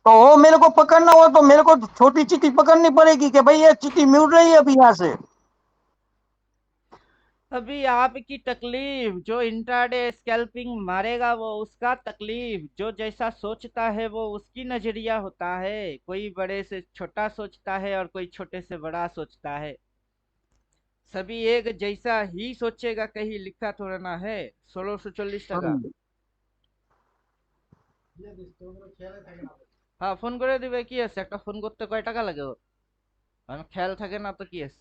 तो वो मेरे को पकड़ना हो तो मेरे को छोटी चीटी पकड़नी पड़ेगी कि भाई ये चीटी मिल रही है अभी यहाँ से। अभी आपकी तकलीफ, जो इंट्राडे स्कैल्पिंग मारेगा वो उसका तकलीफ, जो जैसा सोचता है वो उसकी नजरिया होता है। कोई बड़े से छोटा सोचता है और कोई छोटे से बड़ा सोचता है। सभी एक जैसा ही सोचेगा, कहीं लिखा थोड़ा ना है। 1640 টাকা। হ্যাঁ, ফোন করে দিবে, কি আছে? একটা ফোন করতে কয় টাকা লাগে ওর? আমি খেয়াল থাকে না তো কি আছে?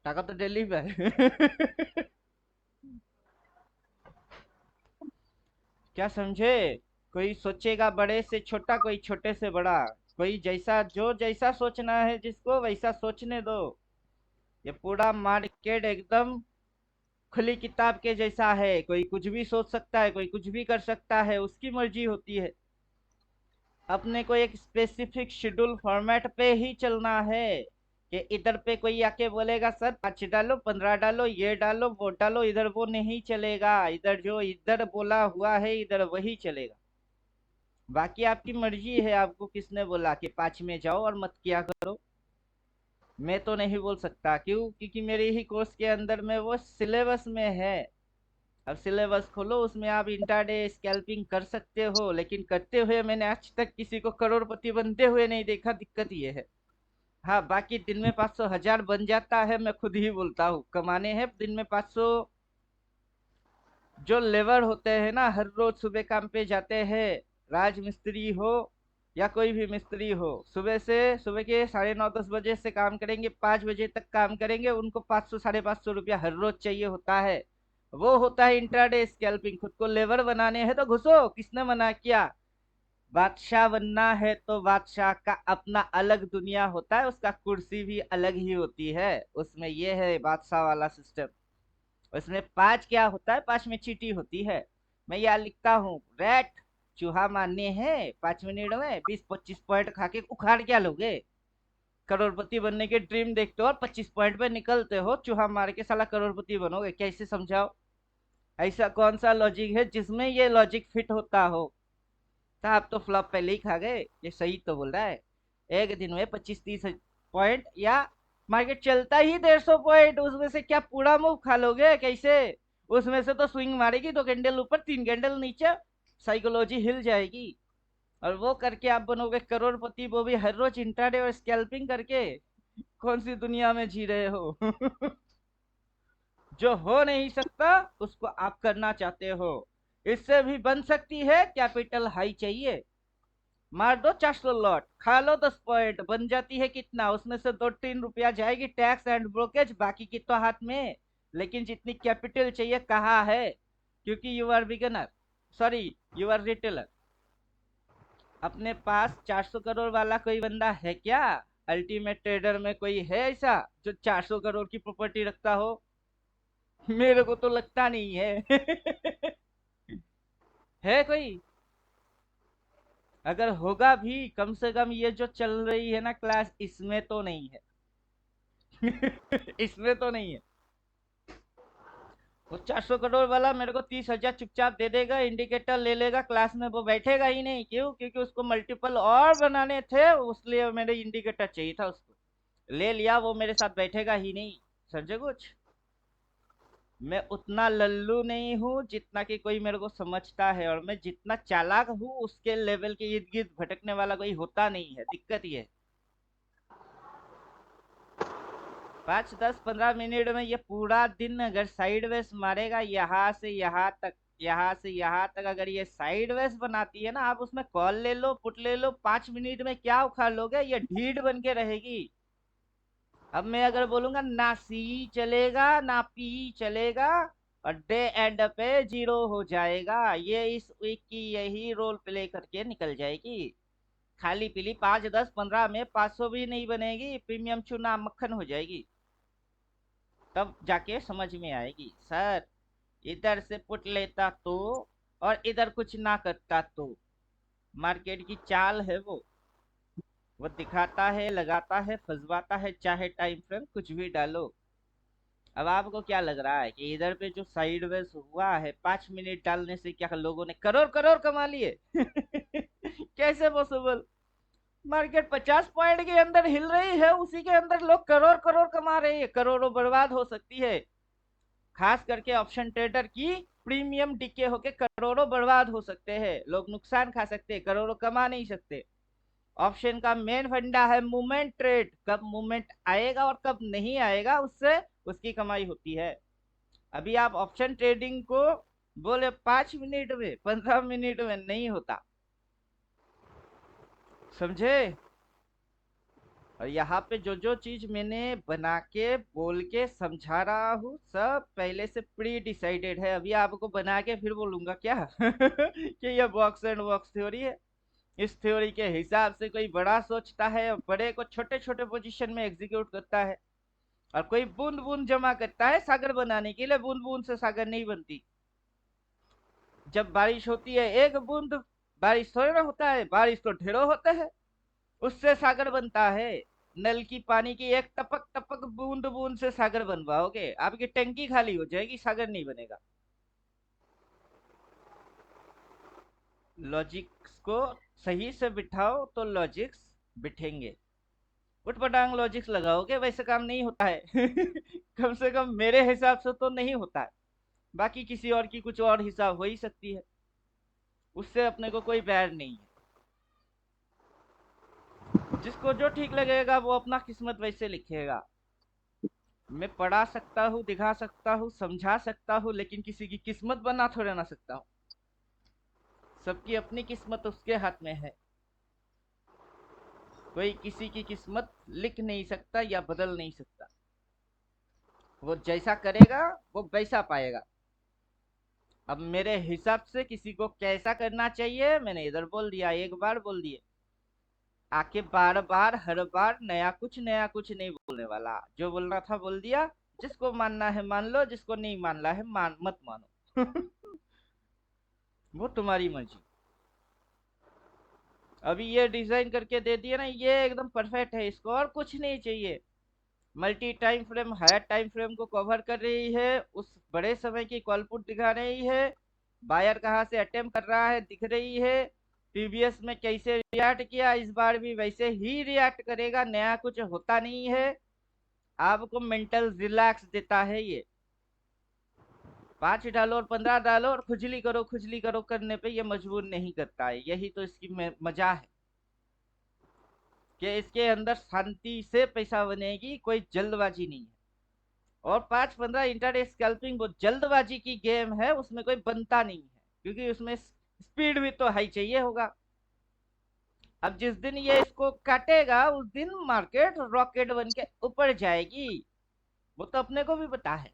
টাকা তো ডেলি পায়। क्या समझे? कोई सोचेगा बड़े से छोटा, कोई छोटे से बड़ा। कोई जैसा, जो जैसा सोचना है जिसको वैसा सोचने दो। ये पूरा मार्केट एकदम खुली किताब के जैसा है। कोई कुछ भी सोच सकता है, कोई कुछ भी कर सकता है, उसकी मर्जी होती है। अपने को एक स्पेसिफिक शेड्यूल फॉर्मेट पे ही चलना है। कि इधर पे कोई आके बोलेगा सर 5 डालो, 15 डालो, ये डालो, वो डालो, इधर वो नहीं चलेगा। इधर जो इधर बोला हुआ है इधर वही चलेगा। बाकी आपकी मर्जी है, आपको किसने बोला कि 5 में जाओ और मत किया करो। मैं तो नहीं बोल सकता, क्यों? क्योंकि मेरे ही कोर्स के अंदर में वो सिलेबस में है। अब सिलेबस खोलो, उसमें आप इंट्राडे स्कैल्पिंग कर सकते हो, लेकिन करते हुए मैंने आज तक किसी को करोड़पति बनते हुए नहीं देखा। दिक्कत ये है। हाँ, बाकी दिन में 500 1000 बन जाता है, मैं खुद ही बोलता हूँ। कमाने हैं दिन में 500। जो लेबर होते हैं ना, हर रोज सुबह काम पे जाते हैं, राज मिस्त्री हो या कोई भी मिस्त्री हो, सुबह के 9:30-10 बजे से काम करेंगे, 5 बजे तक काम करेंगे, उनको 500 550 रुपया हर रोज चाहिए होता है। वो होता है इंट्राडे स्कैल्पिंग। खुद को लेबर बनाने हैं तो घुसो, किसने मना किया? बादशाह बनना है तो बादशाह का अपना अलग दुनिया होता है, उसका कुर्सी भी अलग ही होती है। उसमें ये है बादशाह वाला सिस्टम। उसमें 5 क्या होता है? 5 में चीटी होती है। मैं यहाँ लिखता हूँ, रैट चूहा मारने हैं 5 मिनट में 20-25 पॉइंट खा के उखाड़ क्या लोगे? करोड़पति बनने के ड्रीम देखते हो और 25 पॉइंट पे निकलते हो, चूहा मार के साला करोड़पति बनोगे? कैसे समझाओ? ऐसा कौन सा लॉजिक है जिसमें ये लॉजिक फिट होता हो? तो आप तो फ्लॉप पहले ही खा गए। ये सही तो बोल रहा है। एक दिन में 25-30 पॉइंट, या मार्केट चलता ही 150 पॉइंट, उसमें से क्या पूरा मूव खा लोगे? कैसे? उसमें से तो स्विंग मारेगी, 2 कैंडल ऊपर 3 कैंडल नीचे, साइकोलॉजी हिल जाएगी। और वो करके आप बनोगे करोड़पति, वो भी हर रोज इंट्राडे और स्कैल्पिंग करके। कौन सी दुनिया में जी रहे हो? जो हो नहीं सकता उसको आप करना चाहते हो। इससे भी बन सकती है, कैपिटल हाई चाहिए। मार दो 400 लॉट, खा लो 10 पॉइंट, बन जाती है कितना? उसमें से 2-3 रुपया जाएगी टैक्स एंड ब्रोकेज, बाकी की तो हाथ में। लेकिन जितनी कैपिटल चाहिए कहाँ है? क्योंकि you are beginner, sorry you are retailer. अपने पास 400 करोड़ वाला कोई बंदा है क्या? अल्टीमेट ट्रेडर में कोई है ऐसा जो 400 करोड़ की प्रॉपर्टी रखता हो? मेरे को तो लगता नहीं है। है कोई? अगर होगा भी, कम से कम ये जो चल रही है ना क्लास, इसमें तो नहीं है। इसमें तो नहीं है। वो 400 करोड़ वाला मेरे को 30,000 चुपचाप दे देगा, इंडिकेटर ले लेगा, क्लास में वो बैठेगा ही नहीं। क्यों? क्योंकि उसको मल्टीपल और बनाने थे, इसलिए मेरे इंडिकेटर चाहिए था। उसको ले लिया, वो मेरे साथ बैठेगा ही नहीं। समझे कुछ? मैं उतना लल्लू नहीं हूँ जितना कि कोई मेरे को समझता है, और मैं जितना चालाक हूँ उसके लेवल के इर्द गिर्द भटकने वाला कोई होता नहीं है। दिक्कत ये है। 5-10-15 मिनट में ये पूरा दिन अगर साइडवेज मारेगा, यहाँ से यहाँ तक, यहाँ से यहाँ तक, अगर ये साइडवेज बनाती है ना, आप उसमें कॉल ले लो, पुट ले लो, 5 मिनट में क्या उखाड़ लोगे? ये ढीठ बन के रहेगी। अब मैं अगर बोलूंगा ना सी चलेगा ना पी चलेगा, और डे एंड पे 0 हो जाएगा, ये इस वीक की यही रोल प्ले करके निकल जाएगी। खाली पीली 5-10-15 में 500 भी नहीं बनेगी, प्रीमियम चूना मक्खन हो जाएगी। तब जाके समझ में आएगी, सर इधर से पुट लेता तो, और इधर कुछ ना करता तो। मार्केट की चाल है वो दिखाता है, लगाता है, फंसवाता है, चाहे टाइम फ्रेम कुछ भी डालो। अब आपको क्या लग रहा है कि इधर पे जो साइडवेज हुआ है, 5 मिनट डालने से क्या लोगों ने करोड़ करोड़ कमा लिए? कैसे पॉसिबल? मार्केट 50 पॉइंट के अंदर हिल रही है, उसी के अंदर लोग करोड़ करोड़ कमा रहे हैं। करोड़ों बर्बाद हो सकती है। खास करके ऑप्शन ट्रेडर की प्रीमियम डिके होके करोड़ों बर्बाद हो सकते हैं। लोग नुकसान खा सकते हैं, करोड़ों कमा नहीं सकते। ऑप्शन का मेन फंडा है मूवमेंट ट्रेड। कब मूवमेंट आएगा और कब नहीं आएगा, उससे उसकी कमाई होती है। अभी आप ऑप्शन ट्रेडिंग को बोले 5 मिनट में 15 मिनट में नहीं होता। समझे? और यहाँ पे जो जो चीज मैंने बना के बोल के समझा रहा हूँ, सब पहले से प्री डिसाइडेड है। अभी आपको बना के फिर बोलूंगा क्या? कि ये बॉक्स एंड बॉक्स थ्योरी है। इस थ्योरी के हिसाब से कोई बड़ा सोचता है और बड़े को छोटे छोटे पोजीशन में एग्जीक्यूट करता है, और कोई बूंद बूंद जमा करता है सागर बनाने के लिए। बूंद बूंद से सागर नहीं बनती। जब बारिश होती है, एक बूंद बारिश थोड़ा ना होता है, बारिश तो ढेरों होते हैं, उससे सागर बनता है। नल की पानी की एक टपक टपक बूंद बूंद से सागर बनवाओगे, आपकी टंकी खाली हो जाएगी, सागर नहीं बनेगा। लॉजिक्स को सही से बिठाओ तो लॉजिक्स बिठेंगे। उठपटांग लॉजिक्स लगाओगे वैसे काम नहीं होता है। कम से कम मेरे हिसाब से तो नहीं होता है। बाकी किसी और की कुछ और हिसाब हो ही सकती है, उससे अपने को कोई बैर नहीं है। जिसको जो ठीक लगेगा वो अपना किस्मत वैसे लिखेगा। मैं पढ़ा सकता हूँ, दिखा सकता हूँ, समझा सकता हूँ, लेकिन किसी की किस्मत बना थोड़े ना सकता हूँ। सबकी अपनी किस्मत उसके हाथ में है। कोई किसी की किस्मत लिख नहीं सकता या बदल नहीं सकता। वो जैसा करेगा वो वैसा पाएगा। अब मेरे हिसाब से किसी को कैसा करना चाहिए मैंने इधर बोल दिया, एक बार बोल दिए। आके बार बार हर बार नया कुछ नहीं बोलने वाला। जो बोलना था बोल दिया। जिसको मानना है मान लो, जिसको नहीं मानना है मत मानो। वो तुम्हारी मर्जी। अभी ये डिजाइन करके दे दिया ना, ये एकदम परफेक्ट है, इसको और कुछ नहीं चाहिए। Multi time frame higher time frame को कवर कर रही है, उस बड़े समय की कॉलपुट दिखा रही है। बायर कहाँ से अटेम्प्ट कर रहा है दिख रही है। प्रीवियस में कैसे रिएक्ट किया, इस बार भी वैसे ही रिएक्ट करेगा, नया कुछ होता नहीं है। आपको मेंटल रिलैक्स देता है ये। 5 डालो और 15 डालो और खुजली करो करने पे ये मजबूर नहीं करता है। यही तो इसकी मजा है कि इसके अंदर शांति से पैसा बनेगी, कोई जल्दबाजी नहीं है। और 5-15 इंटरडे स्कैल्पिंग वो जल्दबाजी की गेम है, उसमें कोई बनता नहीं है, क्योंकि उसमें स्पीड भी तो हाई चाहिए होगा। अब जिस दिन ये इसको काटेगा उस दिन मार्केट रॉकेट बन के ऊपर जाएगी। वो तो अपने को भी पता है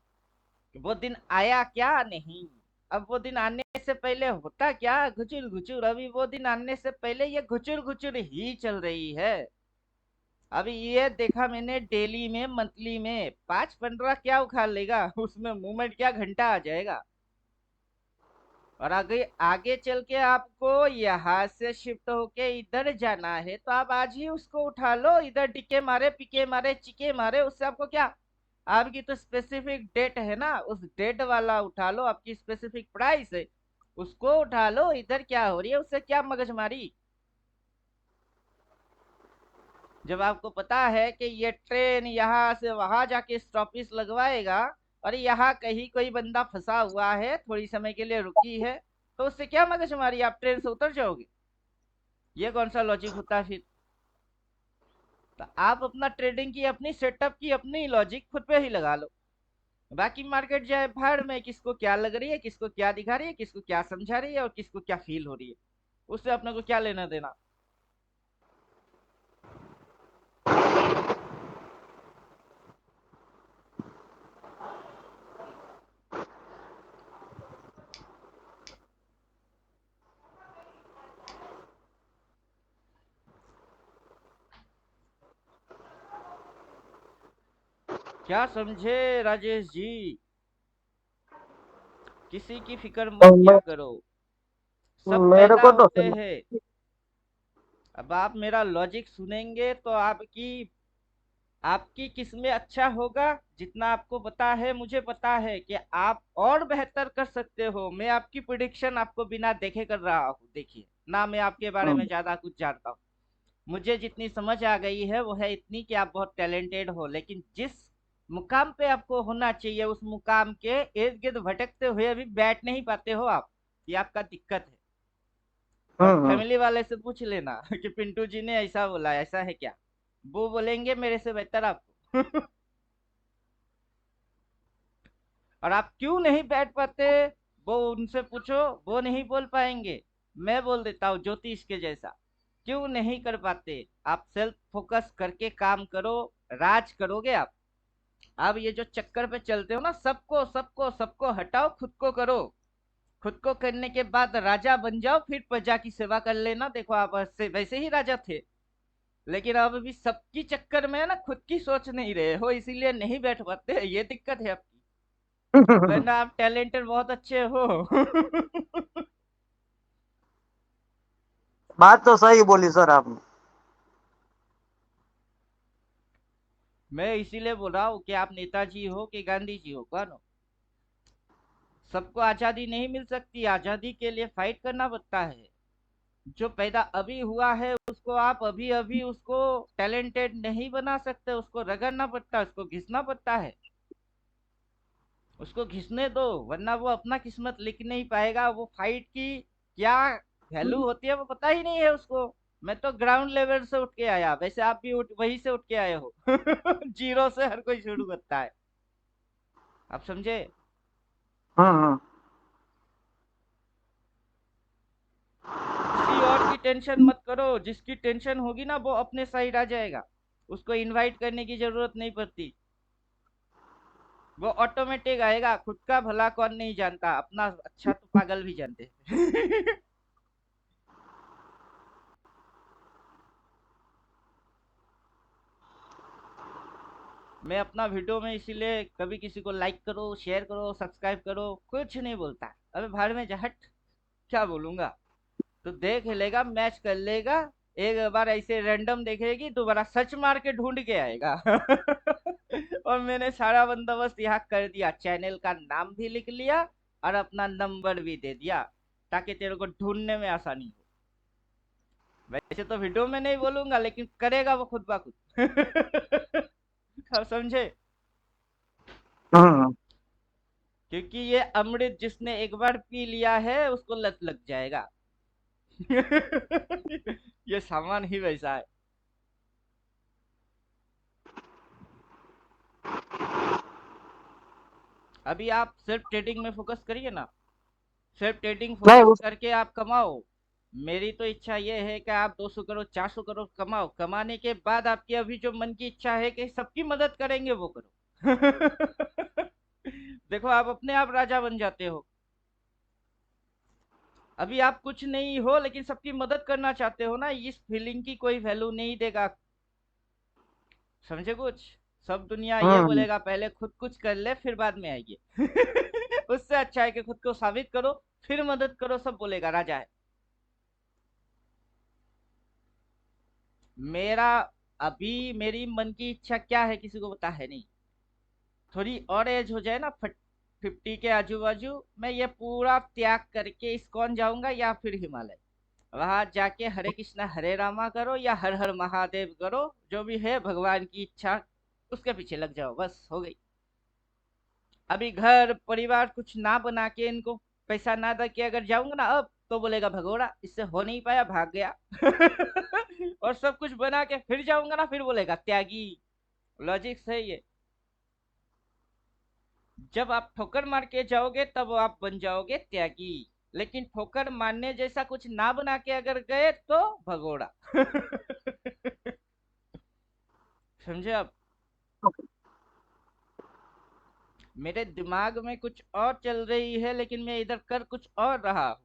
कि वो दिन आया क्या नहीं। अब वो दिन आने से पहले होता क्या, घुचुर घुचुर। अभी वो दिन आने से पहले ये घुचुर घुचुर ही चल रही है। अभी ये देखा मैंने डेली में मंथली में 5-15 क्या उखाड़ लेगा, उसमें मूवमेंट क्या घंटा आ जाएगा। और आगे आगे चल के आपको यहाँ से शिफ्ट होके इधर जाना है तो आप आज ही उसको उठा लो। इधर टिके मारे पिके मारे चिके मारे, उससे आपको क्या। आपकी तो स्पेसिफिक डेट है ना, उस डेट वाला उठा लो। आपकी स्पेसिफिक प्राइस है, उसको उठा लो। इधर क्या हो रही है उससे क्या मगजमारी। जब आपको पता है कि ये ट्रेन यहाँ से वहां जाके स्टॉपिस लगवाएगा और यहाँ कहीं कोई बंदा फंसा हुआ है, थोड़ी समय के लिए रुकी है, तो उससे क्या मगजमारी, आप ट्रेन से उतर जाओगे। ये कौन सा लॉजिक होता है फिर। तो आप अपना ट्रेडिंग की अपनी सेटअप की अपनी लॉजिक खुद पे ही लगा लो। बाकी मार्केट जाए भाड़ में, किसको क्या लग रही है, किसको क्या दिखा रही है, किसको क्या समझा रही है और किसको क्या फील हो रही है, उससे अपने को क्या लेना देना। क्या समझे राजेश जी। किसी की फिक्र मत किया करो, सब मेरे पैदा को तो होते हैं। अब आप मेरा लॉजिक सुनेंगे तो आपकी आपकी किस में अच्छा होगा। जितना आपको पता है मुझे पता है कि आप और बेहतर कर सकते हो। मैं आपकी प्रिडिक्शन आपको बिना देखे कर रहा हूँ। देखिए ना, मैं आपके बारे में ज्यादा कुछ जानता हूँ। मुझे जितनी समझ आ गई है वो है इतनी कि आप बहुत टैलेंटेड हो, लेकिन जिस मुकाम पे आपको होना चाहिए उस मुकाम के इर्द गिर्द भटकते हुए अभी बैठ नहीं पाते हो आप। ये आपका दिक्कत है। और फैमिली वाले से पूछ लेना कि पिंटू जी ने ऐसा बोला, ऐसा है क्या। वो बोलेंगे मेरे से बेहतर आपको। और आप क्यों नहीं बैठ पाते वो उनसे पूछो, वो नहीं बोल पाएंगे। मैं बोल देता हूँ ज्योतिष के जैसा। क्यों नहीं कर पाते, आप सेल्फ फोकस करके काम करो, राज करोगे आप। अब ये जो चक्कर पे चलते हो ना, सबको सबको सबको हटाओ, खुद को करो। खुद को करने के बाद राजा बन जाओ, फिर प्रजा की सेवा कर लेना। देखो आप वैसे ही राजा थे, लेकिन अब भी सबकी चक्कर में ना खुद की सोच नहीं रहे हो, इसीलिए नहीं बैठ पाते। ये दिक्कत है आपकी, वरना आप टैलेंटेड बहुत अच्छे हो। बात तो सही बोली सर आपने। मैं इसीलिए बोल रहा हूँ कि आप नेताजी हो कि गांधी जी हो, कौन हो? सबको आजादी नहीं मिल सकती, आजादी के लिए फाइट करना पड़ता है। जो पैदा अभी हुआ है उसको आप अभी अभी उसको टैलेंटेड नहीं बना सकते, उसको रगड़ना पड़ता है, उसको घिसना पड़ता है। उसको घिसने दो, वरना वो अपना किस्मत लिख नहीं पाएगा। वो फाइट की क्या वैल्यू होती है वो पता ही नहीं है उसको। मैं तो ग्राउंड लेवल से उठ के आया, वैसे आप भी वहीं से उठ के आए हो। जीरो से हर कोई शुरू करता है, आप समझे? हम्म। किसी और की टेंशन मत करो, जिसकी टेंशन होगी ना वो अपने साइड आ जाएगा, उसको इनवाइट करने की जरूरत नहीं पड़ती, वो ऑटोमेटिक आएगा। खुद का भला कौन नहीं जानता, अपना अच्छा तो पागल भी जानते हैं। मैं अपना वीडियो में इसीलिए कभी किसी को लाइक करो, शेयर करो, सब्सक्राइब करो कुछ नहीं बोलता। अबे भाड़ में जा, हट। क्या बोलूंगा? तो देख लेगा, मैच कर लेगा। एक बार ऐसे रैंडम देखेगी, दोबारा सर्च मार के ढूंढ के आएगा। और मैंने सारा बंदोबस्त यहाँ कर दिया, चैनल का नाम भी लिख लिया और अपना नंबर भी दे दिया, ताकि तेरे को ढूंढने में आसानी हो। वैसे तो वीडियो में नहीं बोलूंगा, लेकिन करेगा वो खुद ब खुद। आप समझे? हम्म। क्योंकि ये अमृत जिसने एक बार पी लिया है उसको लत लग जाएगा। ये सामान ही वैसा है। अभी आप सिर्फ ट्रेडिंग में फोकस करिए ना, सिर्फ ट्रेडिंग नहीं फोकस उस करके आप कमाओ। मेरी तो इच्छा ये है कि आप 200 करोड़ 400 करोड़ कमाओ, कमाने के बाद आपकी अभी जो मन की इच्छा है कि सबकी मदद करेंगे वो करो। देखो आप अपने आप राजा बन जाते हो। अभी आप कुछ नहीं हो लेकिन सबकी मदद करना चाहते हो ना, इस फीलिंग की कोई वैल्यू नहीं देगा। समझे कुछ? सब दुनिया ये हम्म। बोलेगा पहले खुद कुछ कर ले फिर बाद में आइए। उससे अच्छा है कि खुद को साबित करो फिर मदद करो, सब बोलेगा राजा है। मेरा अभी मेरी मन की इच्छा क्या है किसी को पता है नहीं। थोड़ी और एज हो जाए ना, 50 के आजू बाजू, मैं ये पूरा त्याग करके इस्कॉन जाऊंगा या फिर हिमालय। वहां जाके हरे कृष्णा हरे रामा करो या हर हर महादेव करो, जो भी है भगवान की इच्छा, उसके पीछे लग जाओ, बस हो गई। अभी घर परिवार कुछ ना बना के, इनको पैसा ना दे के अगर जाऊंगा ना अब, तो बोलेगा भगोड़ा इससे हो नहीं पाया, भाग गया। और सब कुछ बना के फिर जाऊंगा ना, फिर बोलेगा त्यागी। लॉजिक सही है। जब आप ठोकर मार के जाओगे तब आप बन जाओगे त्यागी, लेकिन ठोकर मारने जैसा कुछ ना बना के अगर गए तो भगोड़ा। समझे आप? मेरे दिमाग में कुछ और चल रही है लेकिन मैं इधर कर कुछ और रहा हूँ।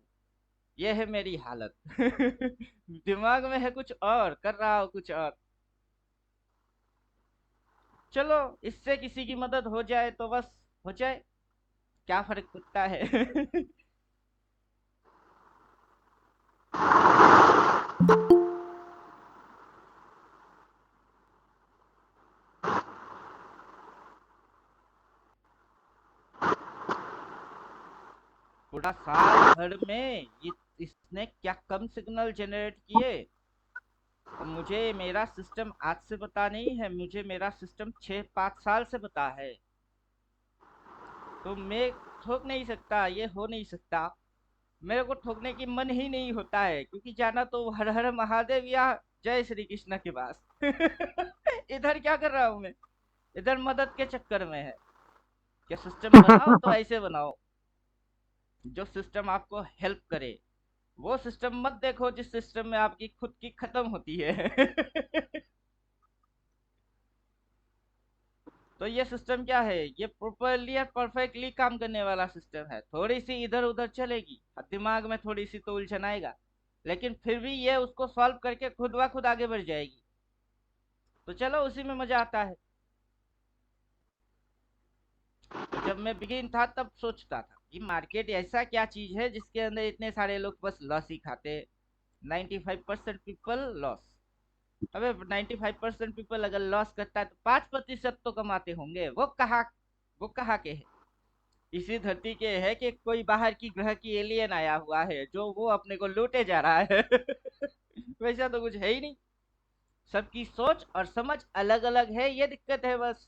यह है मेरी हालत। दिमाग में है कुछ और, कर रहा हूँ कुछ और। चलो, इससे किसी की मदद हो जाए तो बस हो जाए, क्या फर्क पड़ता है? पूरा साल भर में ये इसने क्या कम सिग्नल जनरेट किए। और मुझे मेरा सिस्टम आज से पता नहीं है, मुझे मेरा सिस्टम 5 साल से पता है। तो मैं ठोक नहीं सकता, ये हो नहीं सकता। मेरे को ठोकने की मन ही नहीं होता है, क्योंकि जाना तो हर हर महादेव या जय श्री कृष्ण के पास। इधर क्या कर रहा हूँ मैं? इधर मदद के चक्कर में है। क्या सिस्टम बनाओ तो ऐसे बनाओ जो सिस्टम आपको हेल्प करे। वो सिस्टम मत देखो जिस सिस्टम में आपकी खुद की खत्म होती है। तो ये सिस्टम क्या है? ये प्रॉपरली और परफेक्टली काम करने वाला सिस्टम है। थोड़ी सी इधर उधर चलेगी, दिमाग में थोड़ी सी तो उलझन आएगा, लेकिन फिर भी ये उसको सॉल्व करके खुद ब खुद आगे बढ़ जाएगी। तो चलो, उसी में मजा आता है। तो जब मैं बिगिन था तब सोचता था कि मार्केट ऐसा क्या चीज है जिसके अंदर इतने सारे लोग बस लॉस ही खाते, 95% पीपल लॉस। अबे 95% पीपल अगर लॉस करता है तो 5% तो कमाते होंगे। वो कहाँ के है? इसी धरती के है कि कोई बाहर की ग्रह की एलियन आया हुआ है जो वो अपने को लूटे जा रहा है। वैसा तो कुछ है ही नहीं। सबकी सोच और समझ अलग अलग है, ये दिक्कत है बस।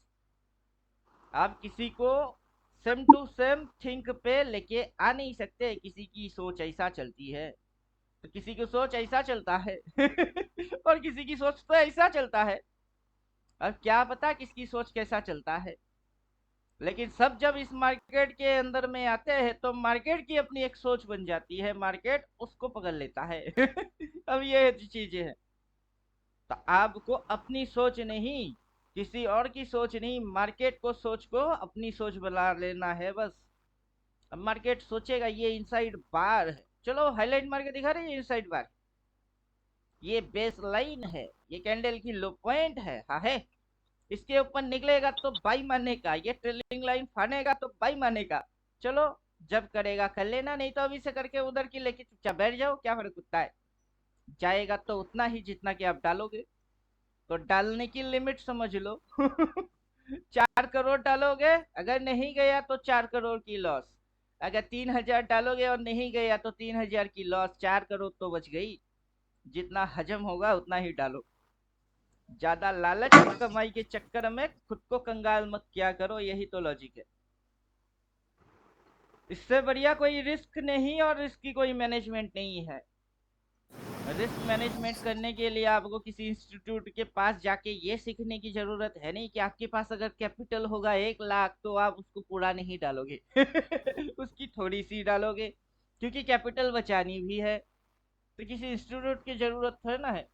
आप किसी को सेम टू सेम थिंक पे लेके आ नहीं सकते। किसी की सोच ऐसा चलती है तो किसी की सोच ऐसा चलता है। और किसी की सोच तो ऐसा चलता है। अब क्या पता किसकी सोच कैसा चलता है। लेकिन सब जब इस मार्केट के अंदर में आते हैं तो मार्केट की अपनी एक सोच बन जाती है, मार्केट उसको पकड़ लेता है। अब ये चीजें हैं। तो आपको अपनी सोच नहीं, किसी और की सोच नहीं, मार्केट को सोच को अपनी सोच बना लेना है बस। अब मार्केट सोचेगा ये इनसाइड बार है, चलो हाईलाइट मार के दिखा रही है इनसाइड बार, ये बेस लाइन है, ये कैंडल की लो पॉइंट है, हाँ है। इसके ऊपर निकलेगा तो बाई मारने का, ये ट्रेलिंग लाइन फानेगा तो बाई मारने का। चलो जब करेगा कर लेना, नहीं तो अभी से करके उधर की लेके चुपचाप बैठ जाओ, क्या फर्क पड़ता है। जाएगा तो उतना ही जितना कि आप डालोगे। तो डालने की लिमिट समझ लो। 4 करोड़ डालोगे, अगर नहीं गया तो 4 करोड़ की लॉस। अगर 3,000 डालोगे और नहीं गया तो 3,000 की लॉस, 4 करोड़ तो बच गई। जितना हजम होगा उतना ही डालो। ज्यादा लालच और कमाई के चक्कर में खुद को कंगाल मत किया करो, यही तो लॉजिक है। इससे बढ़िया कोई रिस्क नहीं और रिस्क की कोई मैनेजमेंट नहीं है। रिस्क मैनेजमेंट करने के लिए आपको किसी इंस्टीट्यूट के पास जाके ये सीखने की जरूरत है नहीं कि आपके पास अगर कैपिटल होगा 1 लाख तो आप उसको पूरा नहीं डालोगे। उसकी थोड़ी सी डालोगे, क्योंकि कैपिटल बचानी भी है। तो किसी इंस्टीट्यूट की जरूरत है ना है।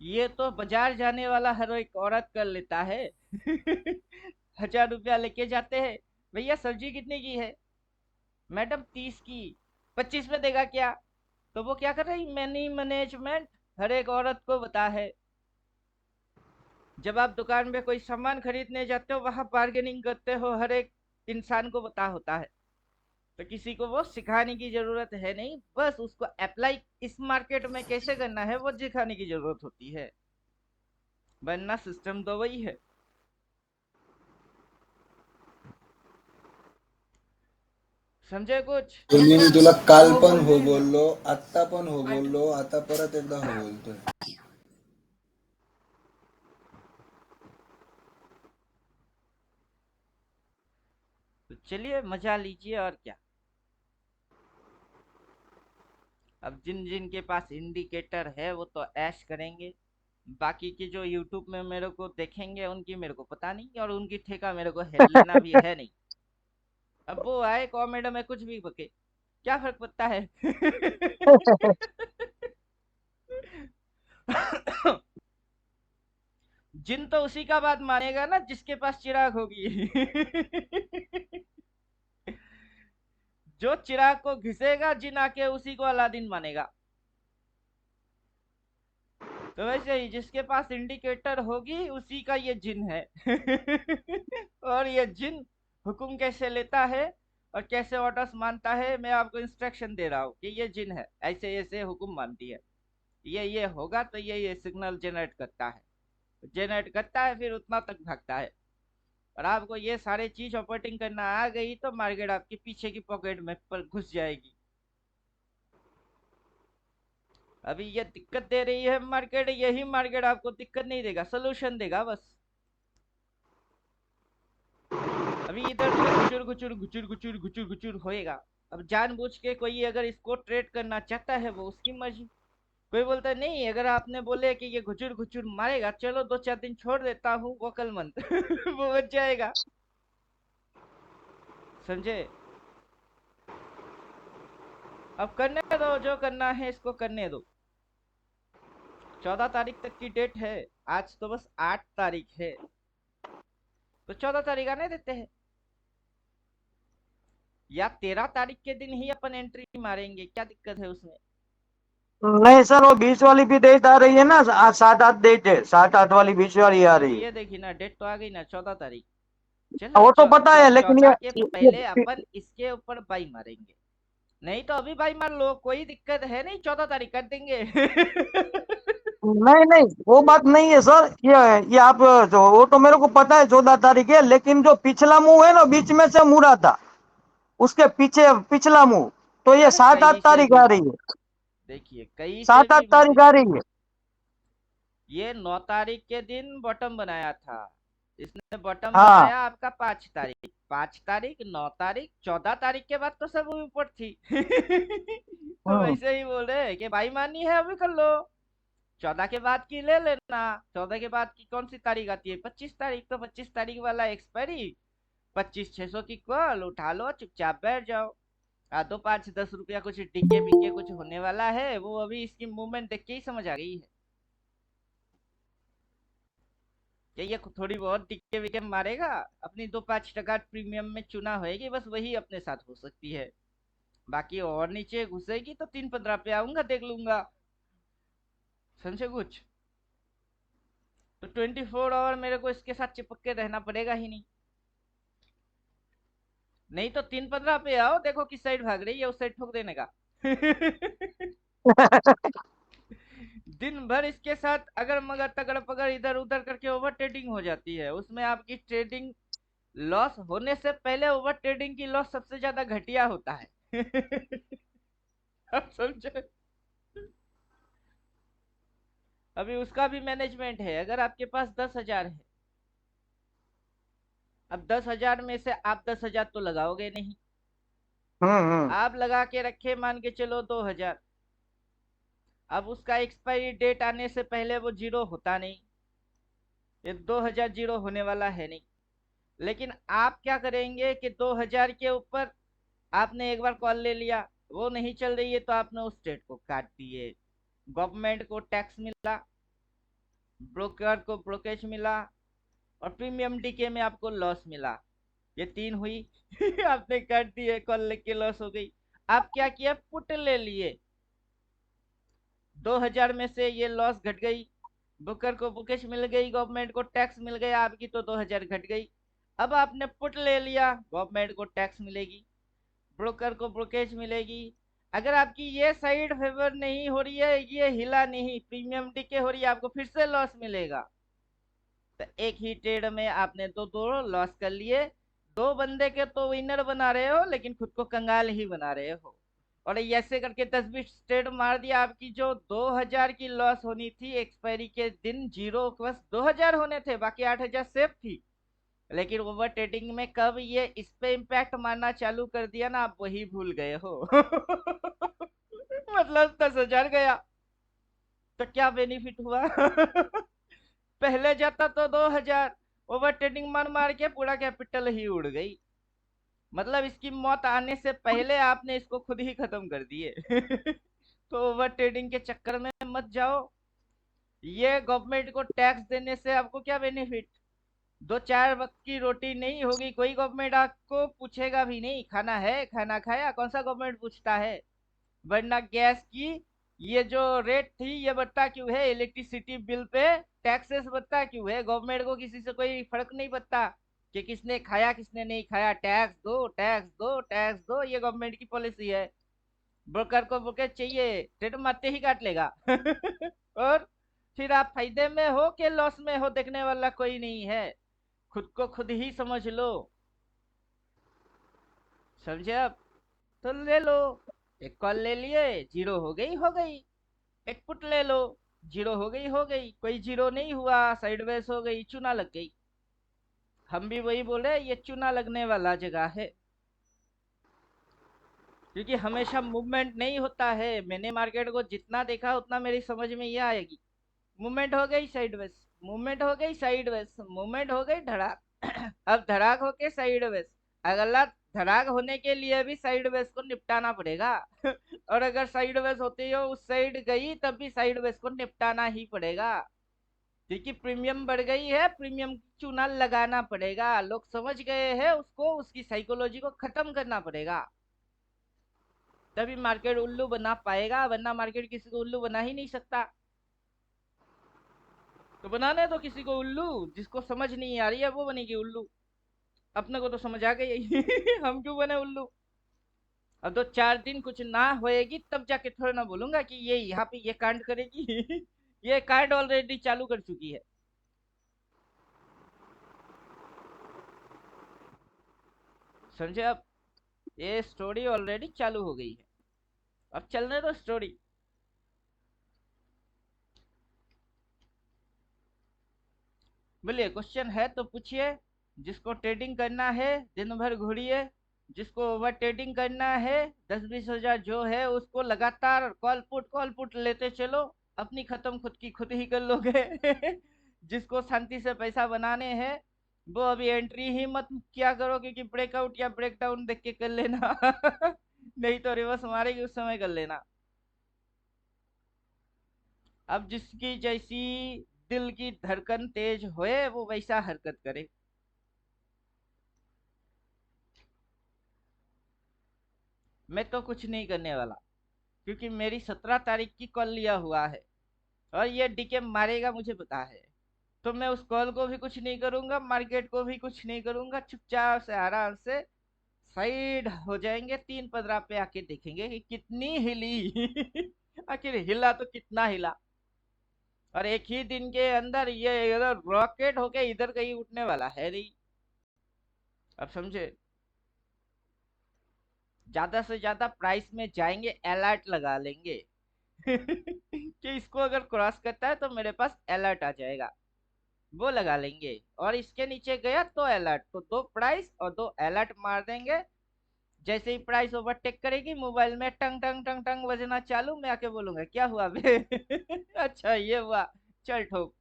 ये तो बाजार जाने वाला हर एक औरत कर लेता है। 1,000 रुपया लेके जाते हैं, भैया सब्जी कितने की है, मैडम 30 की, 25 में देगा क्या। तो वो क्या कर रही, मनी मैनेजमेंट हर एक औरत को बता है। जब आप दुकान में कोई सामान खरीदने जाते हो वहां बार्गेनिंग करते हो, हर एक इंसान को बता होता है। तो किसी को वो सिखाने की जरूरत है नहीं, बस उसको अप्लाई इस मार्केट में कैसे करना है वो सिखाने की जरूरत होती है, वरना सिस्टम तो वही है। समझे कुछ। तुम्ही मी तुला काल पण हो बोललो, आत्ता पण हो बोललो, आता परत एकदा हो बोलतोय। तो चलिए मजा लीजिए और क्या। अब जिन जिन के पास इंडिकेटर है वो तो ऐश करेंगे, बाकी की जो यूट्यूब में मेरे को देखेंगे उनकी मेरे को पता नहीं, और उनकी ठेका मेरे को लेना भी है नहीं। अब वो आए कॉमेडी में कुछ भी बके, क्या फर्क पड़ता है। जिन तो उसी का बात मानेगा ना जिसके पास चिराग होगी। जो चिराग को घिसेगा जिन आके उसी को अलादीन मानेगा। तो वैसे ही जिसके पास इंडिकेटर होगी उसी का ये जिन है। और ये जिन हुक्म कैसे लेता है और कैसे ऑर्डर्स मानता है, मैं आपको इंस्ट्रक्शन दे रहा हूँ कि ये जिन है, ऐसे ऐसे हुक्म मानती है, ये होगा तो ये सिग्नल जनरेट करता है, फिर उतना तक भागता है। और आपको ये सारे चीज ऑपरेटिंग करना आ गई तो मार्केट आपके पीछे की पॉकेट में पर घुस जाएगी। अभी ये दिक्कत दे रही है मार्केट, यही मार्केट आपको दिक्कत नहीं देगा, सोल्यूशन देगा बस। अभी इधर घुचुर घुचुर घुचुर घुचुर घुचुर घुचुर होएगा। अब जानबूझ के कोई अगर इसको ट्रेड करना चाहता है वो उसकी मर्जी। कोई बोलता है नहीं, अगर आपने बोले कि ये घुचुर घुचुर मारेगा, चलो 2-4 दिन छोड़ देता हूँ, वो कल मंथ। वो बच जाएगा। समझे। अब करने दो जो करना है, इसको करने दो। 14 तारीख तक की डेट है, आज तो बस 8 तारीख है, तो 14 तारीख आने देते हैं, या 13 तारीख के दिन ही अपन एंट्री मारेंगे, क्या दिक्कत है उसमें। नहीं सर, वो 20 वाली भी डेट आ रही है ना, 7-8 डेट है, 7-8 वाली 20 वाली आ रही है। ये देखिए ना, डेट तो आ गई ना 14 तारीख। चलो वो तो पता है, लेकिन 14 के पहले ये अपन इसके ऊपर बाई मारेंगे, नहीं तो अभी बाई मार लो, कोई दिक्कत है नहीं, 14 तारीख कर देंगे। नहीं नहीं, वो बात नहीं है सर। ये आप जो, वो तो मेरे को पता है 14 तारीख है, लेकिन जो पिछला मुंह है ना, बीच में से मुड़ा था, उसके पीछे पिछला मुंह, तो ये अरे 7-8 कहीं से तारीख भी आ रही है। मुड़े, देखिए कहीं से 7-8 भी तारीख मुड़े, आ रही है। ये 9 तारीख के दिन बॉटम बनाया था, इसने बॉटम हाँ। बनाया आपका 5 तारीख, 5 तारीख, 9 तारीख, 14 तारीख के बाद तो सब ऊपर थी। तो हम्म। वैसे ही बोले कि भाई मानी है अभी कर लो, 14 के बाद की ले लेना। 14 के बाद की कौन सी तारीख आती है? 25 तारीख, तो 25 तारीख वाला एक्सपायरी, 25/600 की कॉल उठा लो, चुपचाप बैठ जाओ। दो 5-10 रुपया कुछ टिके बिके कुछ होने वाला है, वो अभी इसकी मूवमेंट देख के ही समझ आ गई है कि ये थोड़ी बहुत टिके विके मारेगा, अपनी 2-5 टका प्रीमियम में चुना होएगी, बस वही अपने साथ हो सकती है। बाकी और नीचे घुसेगी तो 3-15 पे आऊंगा, देख लूंगा। समझे कुछ? तो 24 आवर मेरे को इसके साथ चिपक के रहना पड़ेगा ही नहीं। नहीं तो 3-15 पे आओ, देखो किस साइड भाग रही है, उस साइड ठोक देने का। दिन भर इसके साथ अगर मगर तगड़ पगड़ इधर उधर करके ओवर ट्रेडिंग हो जाती है, उसमें आपकी ट्रेडिंग लॉस होने से पहले ओवर ट्रेडिंग की लॉस सबसे ज्यादा घटिया होता है। आप समझे? अभी उसका भी मैनेजमेंट है। अगर आपके पास 10,000 है, अब 10,000 में से आप 10,000 तो लगाओगे नहीं, हम्म। आप लगा के रखे मान के चलो 2,000। अब उसका एक्सपायरी डेट आने से पहले वो जीरो होता नहीं, ये 2,000 जीरो होने वाला है नहीं। लेकिन आप क्या करेंगे कि 2,000 के ऊपर आपने एक बार कॉल ले लिया, वो नहीं चल रही है तो आपने उस डेट को काट दिए, गवर्नमेंट को टैक्स मिला, ब्रोकर को ब्रोकेज मिला, और प्रीमियम डीके में आपको लॉस मिला। ये तीन हुई। आपने काट दिए, कॉल लेके लॉस हो गई। आप क्या किया? पुट ले लिए, 2,000 में से ये लॉस घट गई, बुकर को बुकेश मिल गई, गवर्नमेंट को टैक्स मिल गया, आपकी तो 2,000 घट गई। अब आपने पुट ले लिया, गवर्नमेंट को टैक्स मिलेगी, ब्रोकर को ब्रोकेज मिलेगी। अगर आपकी ये साइड फेवर नहीं हो रही है, ये हिला नहीं, प्रीमियम डीके हो रही है, आपको फिर से लॉस मिलेगा। तो एक ही ट्रेड में आपने दो दो लॉस कर लिए। दो बंदे के तो विनर बना रहे हो, लेकिन खुद को कंगाल ही बना रहे हो। और ऐसे करके 10-20 ट्रेड मार दिया, आपकी जो 2,000 की लॉस होनी थी एक्सपायरी के दिन, जीरो बस 2,000 होने थे, बाकी 8,000 सेफ थी। लेकिन ओवर ट्रेडिंग में कब ये इस पे इम्पैक्ट मारना चालू कर दिया ना, आप वही भूल गए हो। मतलब 10,000 गया तो क्या बेनिफिट हुआ? पहले जाता तो 2,000, ओवर ट्रेडिंग मार मार के पूरा कैपिटल ही उड़ गई। मतलब इसकी मौत आने से पहले आपने इसको खुद ही खत्म कर दिए। तो ओवर ट्रेडिंग के चक्कर में मत जाओ। ये गवर्नमेंट को टैक्स देने से आपको क्या बेनिफिट? 2-4 वक्त की रोटी नहीं होगी, कोई गवर्नमेंट आपको पूछेगा भी नहीं, खाना है, खाना खाया, कौन सा गवर्नमेंट पूछता है? वरना गैस की ये जो रेट थी ये बढ़ता क्यों है? इलेक्ट्रिसिटी बिल पे टैक्सेस बढ़ता क्यों है? गवर्नमेंट को किसी से कोई फर्क नहीं पड़ता कि किसने खाया किसने नहीं खाया, टैक्स दो टैक्स दो टैक्स दो, ये गवर्नमेंट की पॉलिसी है। ब्रोकर को ब्रोकर चाहिए, ट्रेड मारते ही काट लेगा। और फिर आप फायदे में हो कि लॉस में हो, देखने वाला कोई नहीं है। खुद को खुद ही समझ लो। समझे आप? तो ले लो, एक कॉल ले लिए, जीरो हो गई। एक पुट ले लो, जीरो हो गई, कोई जीरो नहीं हुआ, साइडवेज हो गई, चूना लग गई। हम भी वही बोले, ये चूना लगने वाला जगह है, क्योंकि हमेशा मूवमेंट नहीं होता है। मैंने मार्केट को जितना देखा उतना मेरी समझ में ये आएगी, मूवमेंट हो गई साइडवेज, मूवमेंट हो गई साइडवेज, मूवमेंट हो गई धड़ाक। अब धड़ाक होके साइडवेज, अगला धड़ाक होने के लिए भी साइडवेज को निपटाना पड़ेगा। और अगर साइडवेज होती हो उस साइड गई, तब भी साइडवेज को निपटाना ही पड़ेगा, क्योंकि प्रीमियम बढ़ गई है, प्रीमियम चूना लगाना पड़ेगा। लोग समझ गए हैं उसको, उसकी साइकोलॉजी को खत्म करना पड़ेगा, तभी मार्केट उल्लू बना पाएगा, वरना मार्केट किसी को उल्लू बना ही नहीं सकता। तो बनाने दो किसी को उल्लू, जिसको समझ नहीं आ रही है वो बनेगी उल्लू, अपने को तो समझ आ गई। हम क्यों बने उल्लू? अब 2-4 दिन कुछ ना होएगी तब जाके थोड़ा ना बोलूंगा कि ये यहाँ पे ये कांड करेगी। ये कार्ड ऑलरेडी चालू कर चुकी है। समझे अब? ये स्टोरी ऑलरेडी चालू हो गई है, अब चलने दो स्टोरी। बोलिए, क्वेश्चन है तो पूछिए। जिसको ट्रेडिंग करना है दिन भर घूरिए, जिसको ओवर ट्रेडिंग करना है 10-20 हजार जो है उसको लगातार कॉल पुट लेते चलो, अपनी खत्म खुद की खुद ही कर लोगे। जिसको शांति से पैसा बनाने हैं वो अभी एंट्री ही मत किया करो, क्योंकि ब्रेकआउट या ब्रेकडाउन देख के कर लेना। नहीं तो रिवर्स मारेगी उस समय कर लेना। अब जिसकी जैसी दिल की धड़कन तेज होए वो वैसा हरकत करे। मैं तो कुछ नहीं करने वाला, क्योंकि मेरी 17 तारीख की कॉल लिया हुआ है और ये डीके मारेगा मुझे पता है। तो मैं उस कॉल को भी कुछ नहीं करूंगा, मार्केट को भी कुछ नहीं करूंगा, चुपचाप से आराम से साइड हो जाएंगे। 3-15 पे आके देखेंगे कि कितनी हिली। आखिर हिला तो कितना हिला। और एक ही दिन के अंदर ये इधर रॉकेट होके इधर कहीं उठने वाला है नहीं। अब समझे? ज्यादा से ज्यादा प्राइस में जाएंगे, अलर्ट लगा लेंगे। कि इसको अगर क्रॉस करता है तो मेरे पास अलर्ट आ जाएगा, वो लगा लेंगे। और इसके नीचे गया तो अलर्ट, तो 2 प्राइस और 2 अलर्ट मार देंगे। जैसे ही प्राइस ओवरटेक करेगी मोबाइल में टंग टंग टंग टंग बजना चालू, मैं आके बोलूंगा क्या हुआ बे। अच्छा ये हुआ, चल ठोक।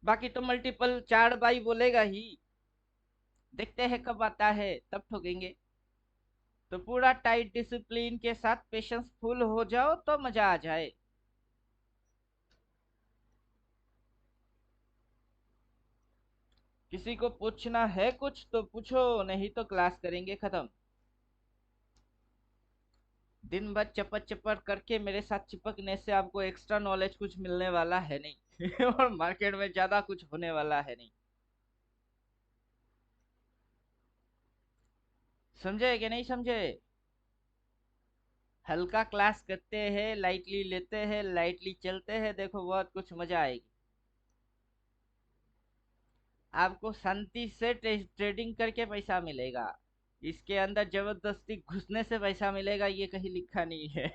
बाकी तो मल्टीपल 4 बाई बोलेगा ही, देखते हैं कब आता है तब ठोकेंगे। तो पूरा टाइट डिसिप्लिन के साथ पेशेंस फुल हो जाओ तो मजा आ जाए। किसी को पूछना है कुछ तो पूछो, नहीं तो क्लास करेंगे खत्म। दिन भर चपट चपट करके मेरे साथ चिपकने से आपको एक्स्ट्रा नॉलेज कुछ मिलने वाला है नहीं। और मार्केट में ज्यादा कुछ होने वाला है नहीं। समझे कि नहीं समझे? हल्का क्लास करते हैं, लाइटली लेते हैं, लाइटली चलते हैं, देखो बहुत कुछ मजा आएगी। आपको शांति से ट्रेडिंग करके पैसा मिलेगा। इसके अंदर जबरदस्ती घुसने से पैसा मिलेगा ये कहीं लिखा नहीं है।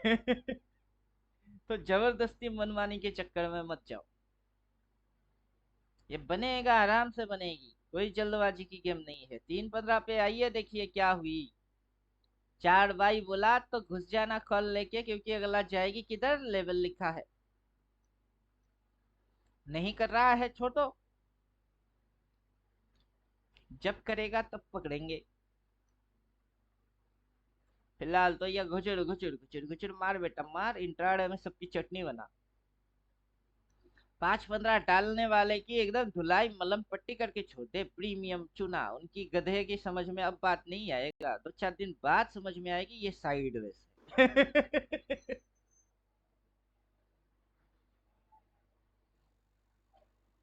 तो जबरदस्ती मनमानी के चक्कर में मत जाओ। ये बनेगा, आराम से बनेगी, कोई जल्दबाजी की गेम नहीं है। 3-15 पे आइए, देखिए क्या हुई। 4 बाई बोला तो घुस जाना कॉल लेके, क्योंकि अगला जाएगी किधर, लेवल लिखा है। नहीं कर रहा है छोटो, जब करेगा तब पकड़ेंगे। फिलहाल तो यह घुचड़ घुचड़ घुचड़ घुचड़ मार बेटा मार, इंट्राडे में सबकी चटनी बना। 5-15 डालने वाले की एकदम धुलाई मलम पट्टी करके छोड़े। प्रीमियम चुना उनकी गधे की समझ में अब बात नहीं आएगा, 2-4 दिन बाद समझ में आएगी ये साइडवेज है।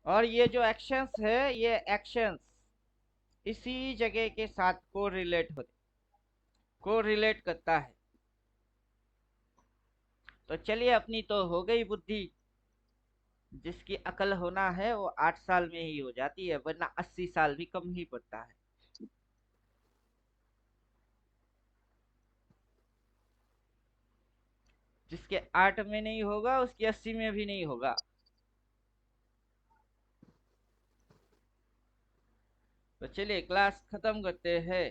और ये जो एक्शंस है, ये एक्शंस इसी जगह के साथ को रिलेट करता है। तो चलिए, अपनी तो हो गई बुद्धि। जिसकी अकल होना है वो 8 साल में ही हो जाती है, वरना 80 साल भी कम ही पड़ता है। जिसके 8 में नहीं होगा उसकी 80 में भी नहीं होगा। तो चलिए क्लास खत्म करते हैं।